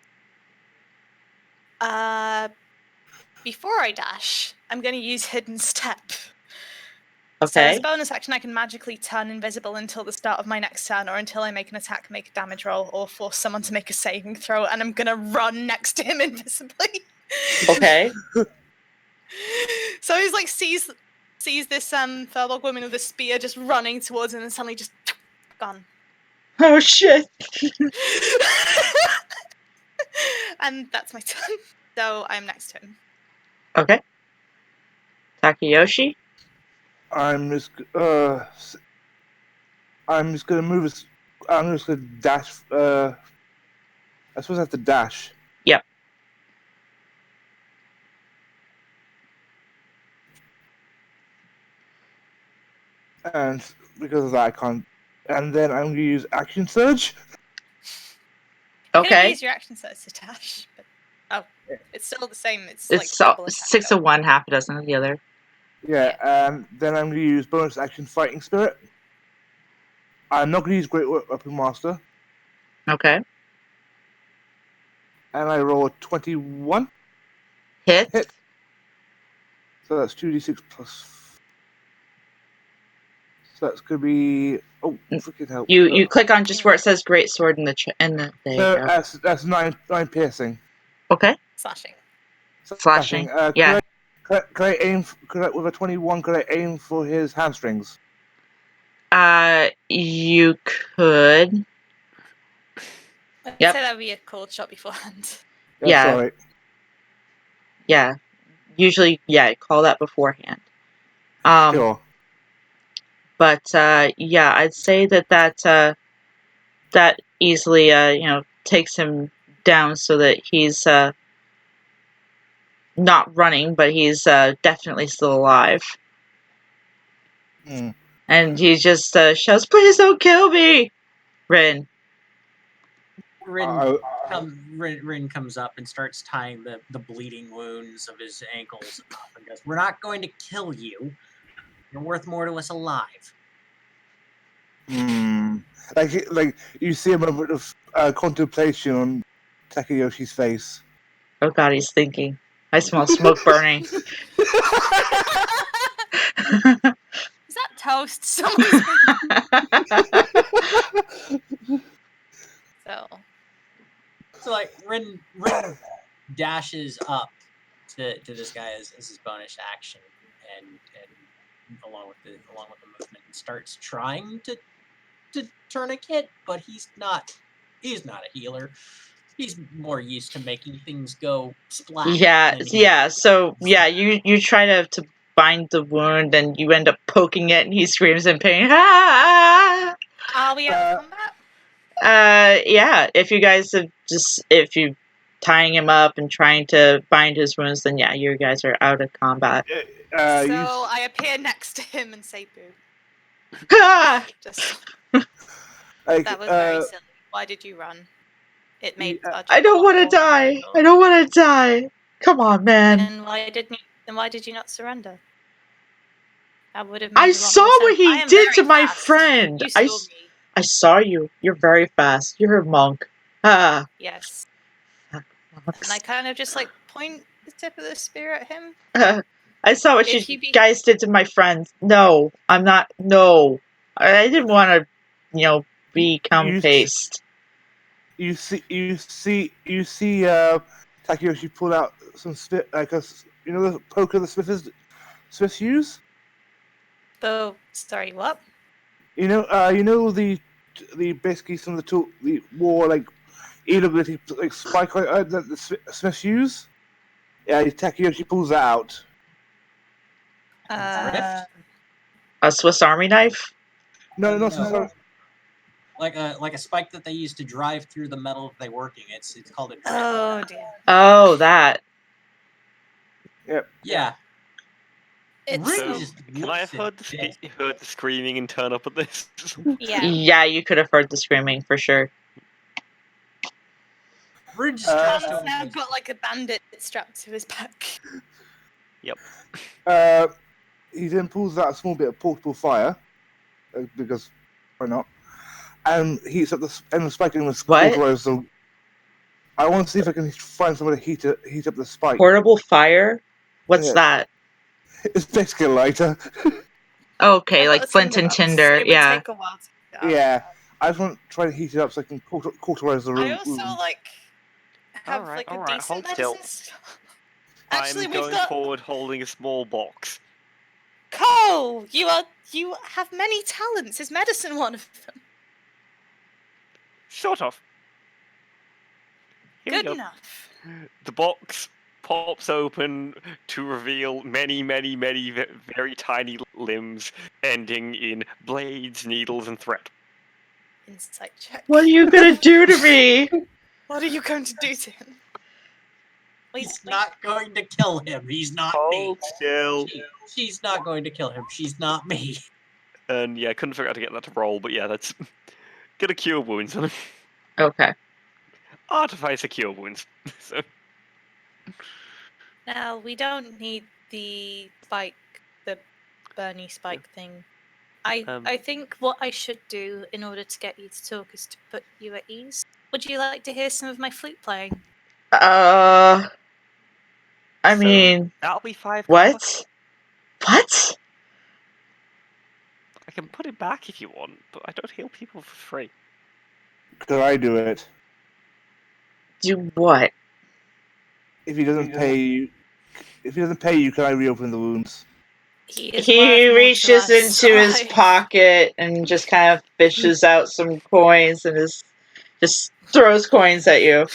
before I dash, I'm gonna use hidden step. So as Okay. a bonus action, I can magically turn invisible until the start of my next turn, or until I make an attack, make a damage roll, or force someone to make a saving throw, and I'm gonna run next to him invisibly. Okay. So he's like sees this Furbolg woman with a spear just running towards him, and suddenly just gone. Oh shit. And that's my turn. So I'm next to him. Okay. Takayoshi. I'm just gonna move as. I'm just gonna dash. I suppose I have to dash. Yep. And because of that, I can't. And then I'm gonna use action surge. You can Okay. use your action surge to dash, but it's still the same. It's It's like double attack. 6 of one, half a dozen of the other. Yeah. Then I'm gonna use bonus action fighting spirit. I'm not gonna use great weapon master. Okay. And I roll a 21. Hit. So that's 2d6 plus. So that's gonna be. Oh, freaking hell! You click on just where it says great sword in the there you So go. that's nine piercing. Okay. Slashing. Slashing. Could Yeah. I aim? With a 21? Could I aim for his hamstrings? You could. I'd Yep. say that would be a cold shot beforehand. Yeah. Sorry. Yeah. Usually, call that beforehand. Sure. But yeah, I'd say that easily takes him down so that he's not running, but he's definitely still alive. Hmm. And he just shouts, "Please don't kill me!" Rin. I- Rin comes up and starts tying the bleeding wounds of his ankles up and goes, "We're not going to kill you. You're worth more to us alive." Like you see a moment of contemplation on Takayoshi's face. Oh god, he's thinking. I smell smoke burning. Is that toast? Someone's so. So like Rin dashes up to this guy as his bonus action, and along with the movement, and starts trying to tourniquet, but he's not a healer. He's more used to making things go splat. Yeah, than he- yeah. So yeah, you try to bind the wound, and you end up poking it, and he screams in pain. Ah! Are we out of combat? Yeah. If you guys have if you tying him up and trying to bind his wounds, then yeah, you guys are out of combat. So I appear next to him and say boo. Ah! Just Like, that was very silly. Why did you run? It made our I job don't a lot want to more die. difficult. I don't want to die. Come on, man. Then why did you not surrender? That would have made I a lot saw more sense. what I he am did very to my fast. friend. You saw me. I saw you. You're very fast. You're a monk. Ah. Yes. Monks. And I kind of just like point the tip of the spear at him. I saw what If you you be- guys did to my friend. No, I'm not. No, I didn't want to, become You- paste. you see Takayoshi pull out some the poker the Smiths use. Oh, sorry, what? You know the basically some of the tool the more like elongated like spike that the Smiths use. Yeah, Takayoshi pulls that out. A Swiss Army knife. No, No. Smiths. like a spike that they use to drive through the metal that they're working. It's called a drift. Oh dear. Oh, that. Yeah. It's Rin So, just can I have looks at heard the screaming and turn up at this? yeah. Yeah, you could have heard the screaming for sure. Rin just turns to He's him now and goes, got like a bandit strapped to his back. He then pulls out a small bit of portable fire because why not? And heats up the spike and What? cauterizes the. I want to see if I can find some way to heat up the spike. Portable fire. What's Yeah. that? It's basically a lighter. Okay, I've like got a flint and tinderbox. tinder. It would Yeah. take a while to get up. Yeah, I just want to try to heat it up so I can cauterize the room. I also like have Alright, like a alright, decent hold still. medicine. Actually, I'm we've going got forward holding a small box. Cole. You have many talents. Is medicine one of them? Sort of. Here we Good go. enough. The box pops open to reveal many, many, many very tiny limbs ending in blades, needles, and thread. Insight check. What are you gonna do to me? What are you going to do to him? he's not going to kill him. He's not me. Hold still. She's not going to kill him. She's not me. And yeah, I couldn't figure out how to get that to roll, but yeah, that's get a cure wounds on him. Okay. Artificer cure wounds. So Now we don't need the spike, the Bernie spike thing. I think what I should do in order to get you to talk is to put you at ease. Would you like to hear some of my flute playing? I mean, that'll be 5 what? copper. What? I can put it back if you want, but I don't heal people for free. Could I do it? Do what? If he doesn't pay you, can I reopen the wounds? He is He worth more to reaches us. into his Alive. pocket and just kind of fishes out some coins and just throws coins at you.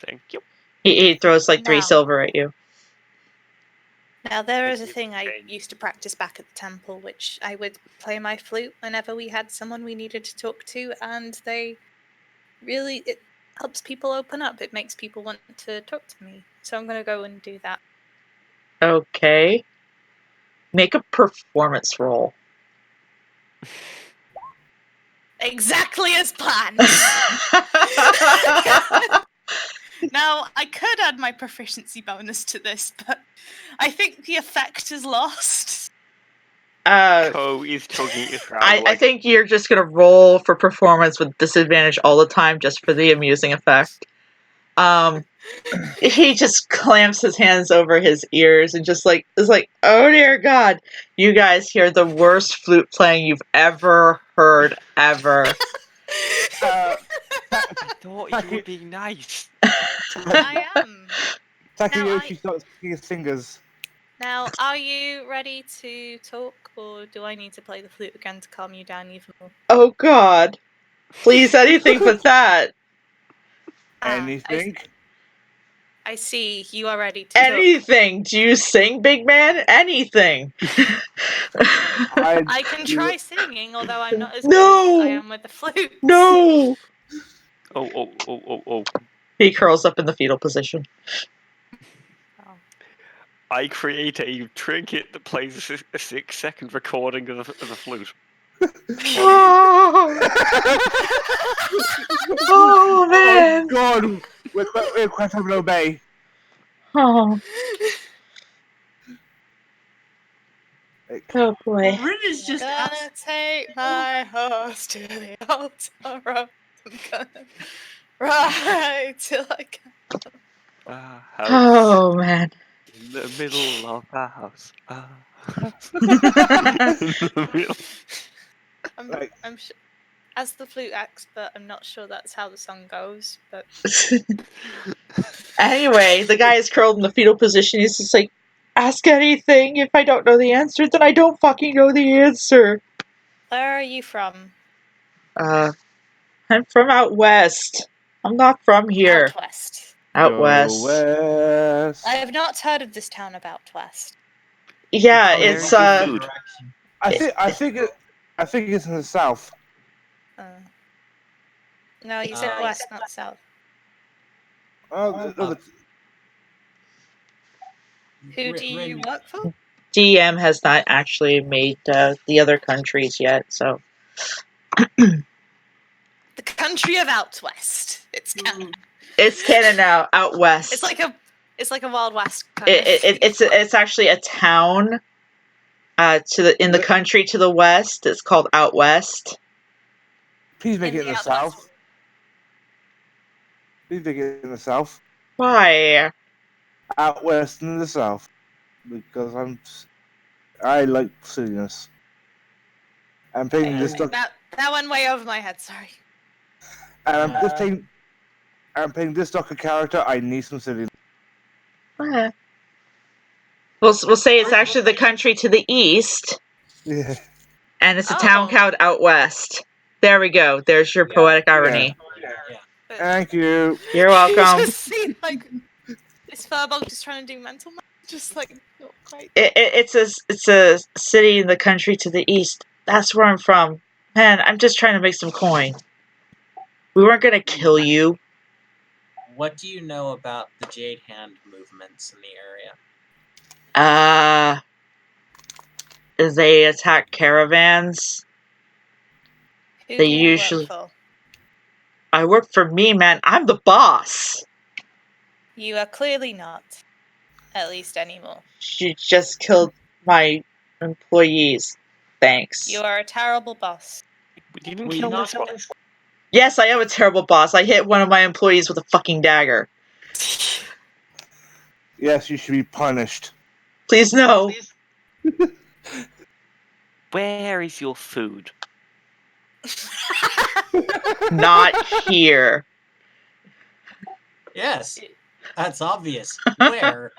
Thank you. He throws like 3 Now. silver at you. Now there Thank is a you. thing I used to practice back at the temple, which I would play my flute whenever we had someone we needed to talk to, and they really helps people open up. It makes people want to talk to me. So I'm going to go and do that. Okay. Make a performance roll. Exactly as planned. Now, I could add my proficiency bonus to this, but I think the effect is lost. Co is tugging his crown I think you're just gonna roll for performance with disadvantage all the time just for the amusing effect. He just clamps his hands over his ears and just like is like, oh dear God, you guys hear the worst flute playing you've ever heard ever. I thought you were being nice. I am. Takayoshi starts kicking his fingers. Now, are you ready to talk, or do I need to play the flute again to calm you down even more? Oh God. Please, anything but that. Anything? I see. You are ready to Anything. Do you sing, big man? Anything. I can try singing, although I'm not as good No! as I am with the flute. No! Oh. He curls up in the fetal position. Oh. I create a trinket that plays a 6-second recording of the flute. Oh, oh man! Oh God! We're quite having to obey. Oh. Oh boy. Rin is just Gonna take my horse to the altar road. I'm gonna ride till I can. House Oh man. in the middle of the house. In the middle. I'm sure, as the flute expert, I'm not sure that's how the song goes, but Anyway, the guy is curled in the fetal position. He's just like, ask anything. If I don't know the answer, then I don't fucking know the answer. where are you from? I'm from out west. I'm not from here. Out west. Out west. West. I have not heard of this town of Out West. Yeah, Where's it's your food? I think it's in the south. No, you said west, not south. No, Who do you work for? DM has not actually made the other countries yet, so. The country of Out West. It's Canada. It's Canada now, out west. It's like a Wild West kind of. It's actually a town in the country to the west. It's called Out West. Please make it in the south. Please make it in the south. Why? Out west and in the south. Because I like silliness. I'm playing this doc. That went way over my head. Sorry. And I'm playing this Docker character. I need some silliness. We'll say it's actually the country to the east. Yeah. And it's a town called Out West. There we go. There's your poetic irony. Yeah. Thank you. You're welcome. You just seem like this furball just trying to do mental math. Just like not quite. It's a city in the country to the east. That's where I'm from. Man, I'm just trying to make some coin. We weren't gonna kill you. What do you know about the Jade Hand movements in the area? They attack caravans. Who They do you usually. work for? I work for me, man. I'm the boss. You are clearly not. At least anymore. She just killed my employees. Thanks. You are a terrible boss. We didn't kill this one. Yes, I am a terrible boss. I hit one of my employees with a fucking dagger. Yes, you should be punished. Please no. Where is your food? Not here. Yes, that's obvious. Where?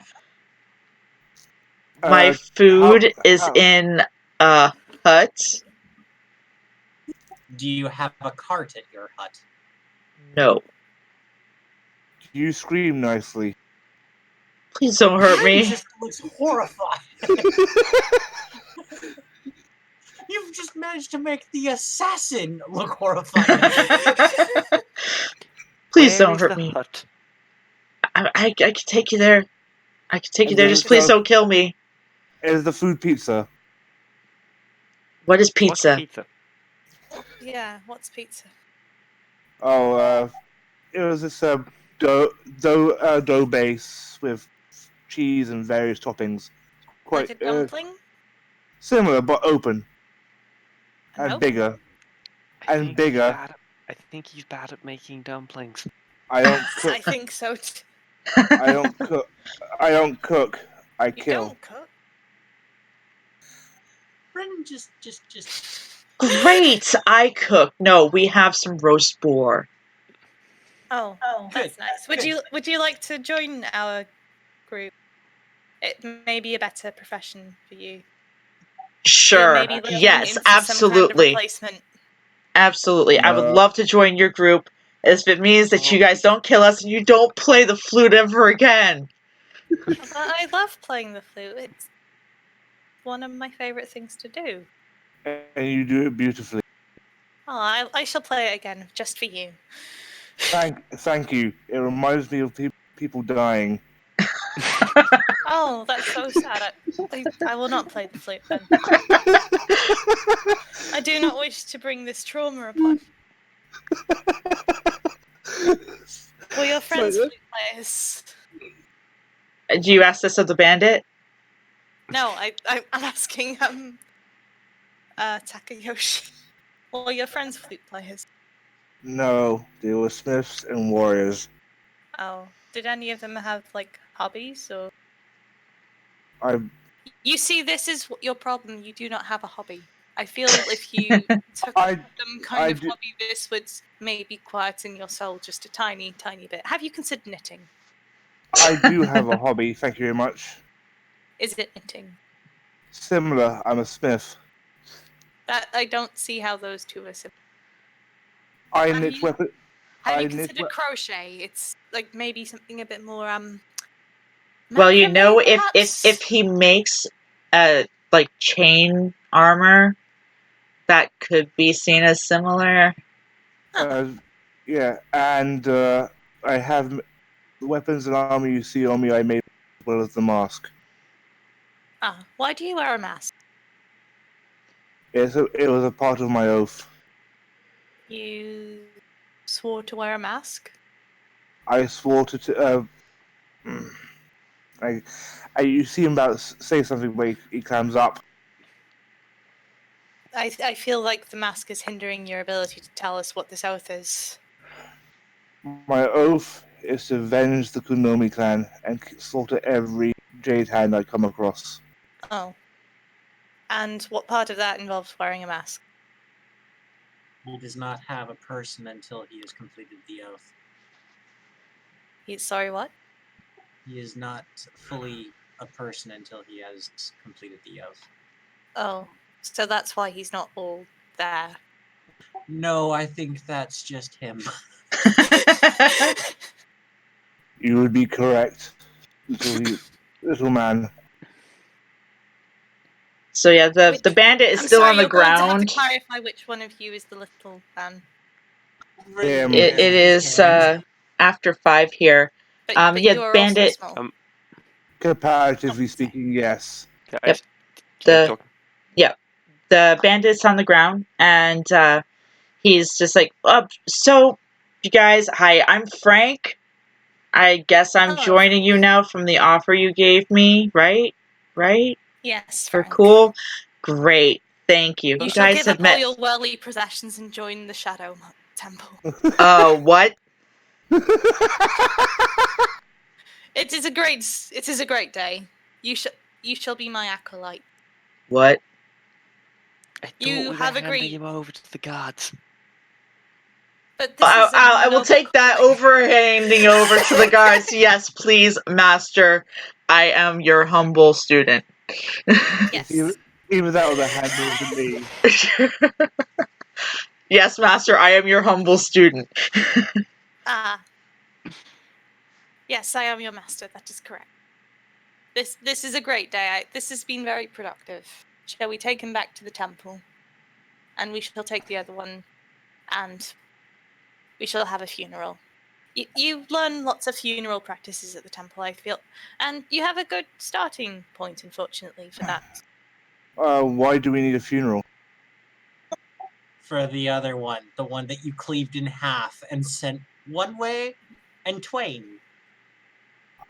My food is in a hut. Do you have a cart at your hut? No. You scream nicely. Please don't hurt me. He just looks horrified. You've just managed to make the assassin look horrified. Please Where don't is hurt the me. hut? I can take you there. I can take you And there. does Just it please sell- don't kill me. Is the food pizza? What is What's pizza? pizza? Yeah, what's pizza? Oh, it was this dough base with cheese and various toppings. Like Quite a dumpling? similar, but open An and open bigger. I And think he's bigger. bad at, I think he's bad at making dumplings. I don't I cook. think so. I don't cook. I don't cook. I You kill. don't cook. Ren just Great, I cook. No, we have some roast boar. Oh, that's Good, nice. good. Would you like to join our group? It may be a better profession for you. Sure. Maybe looking Yes, into some kind of absolutely. replacement. Absolutely. I would No. love to join your group if it means that you Oh. guys don't kill us and you don't play the flute ever again. But I love playing the flute. It's one of my favorite things to do. And you do it beautifully. Oh, I shall play it again just for you. Thank you. It reminds me of people dying. Oh, that's so sad. I will not play the flute then. I do not wish to bring this trauma upon. Were your friends flute players? Do you ask this of the bandit? No, I'm asking Takayoshi. Were your friends flute players? No, they were smiths and warriors. Oh, did any of them have like hobbies or? I You see, this is your problem. You do not have a hobby. I feel if you took I some kind of do- hobby, this would maybe quieten your soul just a tiny, tiny bit. Have you considered knitting? I do have a hobby. Thank you very much. Is it knitting? Similar. I'm a smith. That I don't see how those two are similar. I Have knit you- weapon. Have I you knit considered crochet? It's like maybe something a bit more Well, you know, macrame, if perhaps? he makes like chain armor, that could be seen as similar. Yeah, and I have the weapons and armor you see on me. I made as well as the mask. Why do you wear a mask? It was a part of my oath. You swore to wear a mask? I swore to. You see him about to say something, but he climbs up. I feel like the mask is hindering your ability to tell us what this oath is. My oath is to avenge the Kunomi clan and slaughter every Jade Hand I come across. Oh. And what part of that involves wearing a mask? He does not have a person until he has completed the oath. Sorry, what? He is not fully a person until he has completed the oath. Oh, so that's why he's not all there. No, I think that's just him. You would be correct, little man. So yeah, the bandit is I'm still sorry, on the you're going to have ground. to clarify which one of you is the little man. It is after 5 here. But Yeah, you are also bandit. small. Comparatively speaking, yes. Guys, keep The talking. the bandit's on the ground, and he's just like, so you guys, hi, I'm Frank. I guess I'm Hello, joining Frank. you now from the offer you gave me, right? Right? Yes, We're Frank. cool. Great. Thank you. You You shall guys give have up all met. your worldly possessions and join the Shadow Temple. What? It is a great day. You shall be my acolyte. What? I thought You we were have handing agreed. him over to the guards. But this is I will take that over, handing over to the guards. Yes, please, master. I am your humble student. Yes. Even that was a hand move to me. Yes, master, I am your humble student. Yes, I am your master. That is correct. This is a great day. This has been very productive. Shall we take him back to the temple? And we shall take the other one, and we shall have a funeral. You learn lots of funeral practices at the temple, I feel, and you have a good starting point, unfortunately, for that. Why do we need a funeral? For the other one, the one that you cleaved in half and sent one way and twain.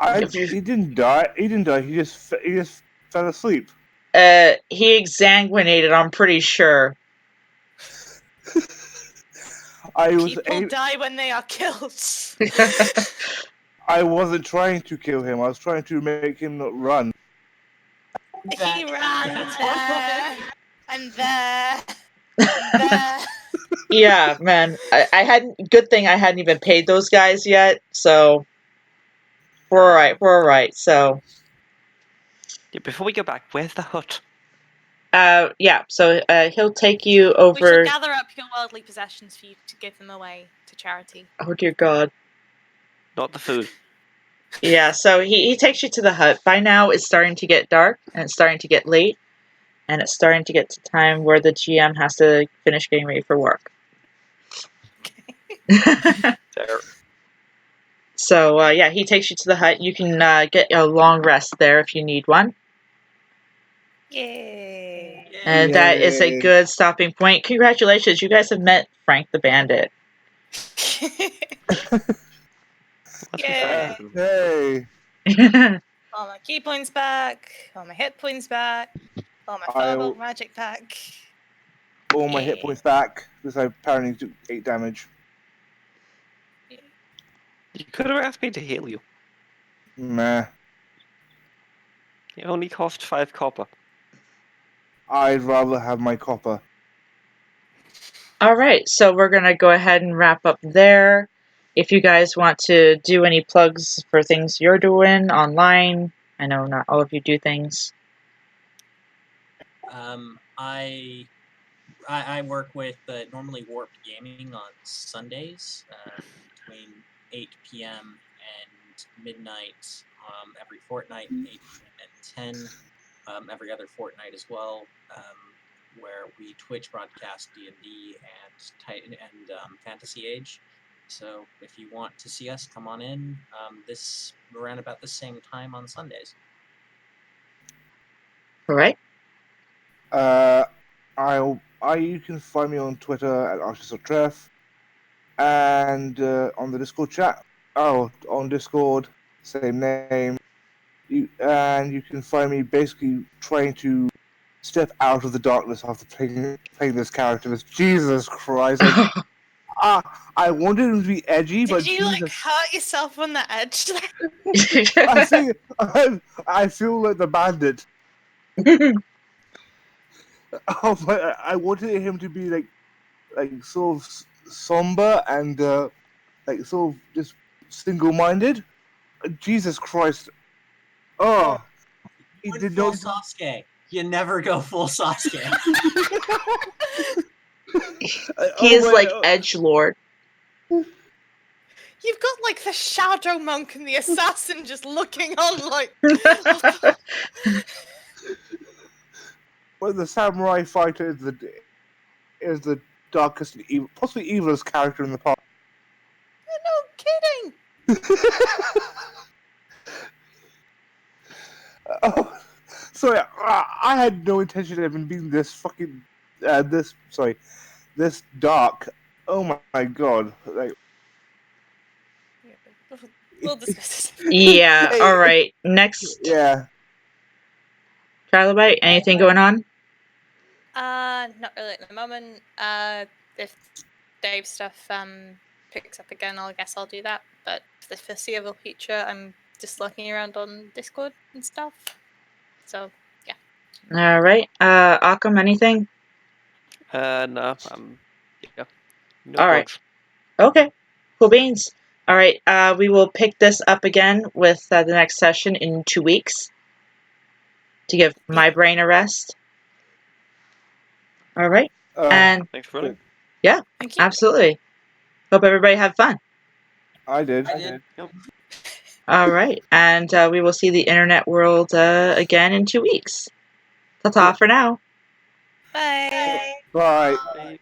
He didn't die. He didn't die. He just fell asleep. He exsanguinated, I'm pretty sure. People die when they are killed. I wasn't trying to kill him. I was trying to make him not run. He ran there and there and there. Yeah, man. I hadn't. Good thing I hadn't even paid those guys yet, so we're all right. We're all right. So. Yeah, before we go back, where's the hut? Yeah. So he'll take you We over. shall gather up your worldly possessions for you to give them away to charity. Oh dear God. Not the food. Yeah. So he takes you to the hut. By now, it's starting to get dark and it's starting to get late, and it's starting to get to time where the GM has to finish getting ready for work. So yeah, he takes you to the hut. You can get a long rest there if you need one. Yay! And that is a good stopping point. Congratulations, you guys have met Frank the Bandit. Yay! Hey. All my key points back. All my hit points back. All my fireball magic back. All my hit points back because I apparently took 8 damage. You could have asked me to heal you. Meh. It only cost 5 copper. I'd rather have my copper. All right, so we're going to go ahead and wrap up there. If you guys want to do any plugs for things you're doing online, I know not all of you do things. I work with normally Warped Gaming on Sundays between 8 p.m. and midnight every fortnight, 8 and 10 every other fortnight as well, where we Twitch broadcast D&D and Fantasy Age. So if you want to see us, come on in around about the same time on Sundays. All right. You can find me on Twitter at Archers and on the Discord chat. On Discord, same name. You can find me basically trying to step out of the darkness after playing this character. Jesus Christ! I wanted him to be edgy, but Did you hurt yourself on the edge? I feel like the bandit. I wanted him to be like sort of somber and sort of just single-minded. Jesus Christ! Oh, he did full not. Sasuke. You never go full Sasuke. He is like edgelord. You've got like the shadow monk and the assassin just looking on like. Well, the samurai fighter is the darkest, and possibly evilest character in the party. No kidding. Oh, sorry, I had no intention of even being this fucking this dark. Oh my god! We'll discuss this. Yeah. All right. Next. Yeah. Trilobite, anything going on? Not really at the moment. If Dave's stuff picks up again, I guess I'll do that. But for the foreseeable future, I'm just looking around on Discord and stuff. So yeah. All right. Occam, anything? No. Yeah. No All right. plugs. Okay. Cool beans. All right. We will pick this up again with the next session in 2 weeks to give my brain a rest. All right. And thanks for running. Yeah, thank you. Absolutely. Hope everybody had fun. I did. Yep. All right. And we will see the internet world again in 2 weeks. Ta-ta for now. Bye. Bye. Bye.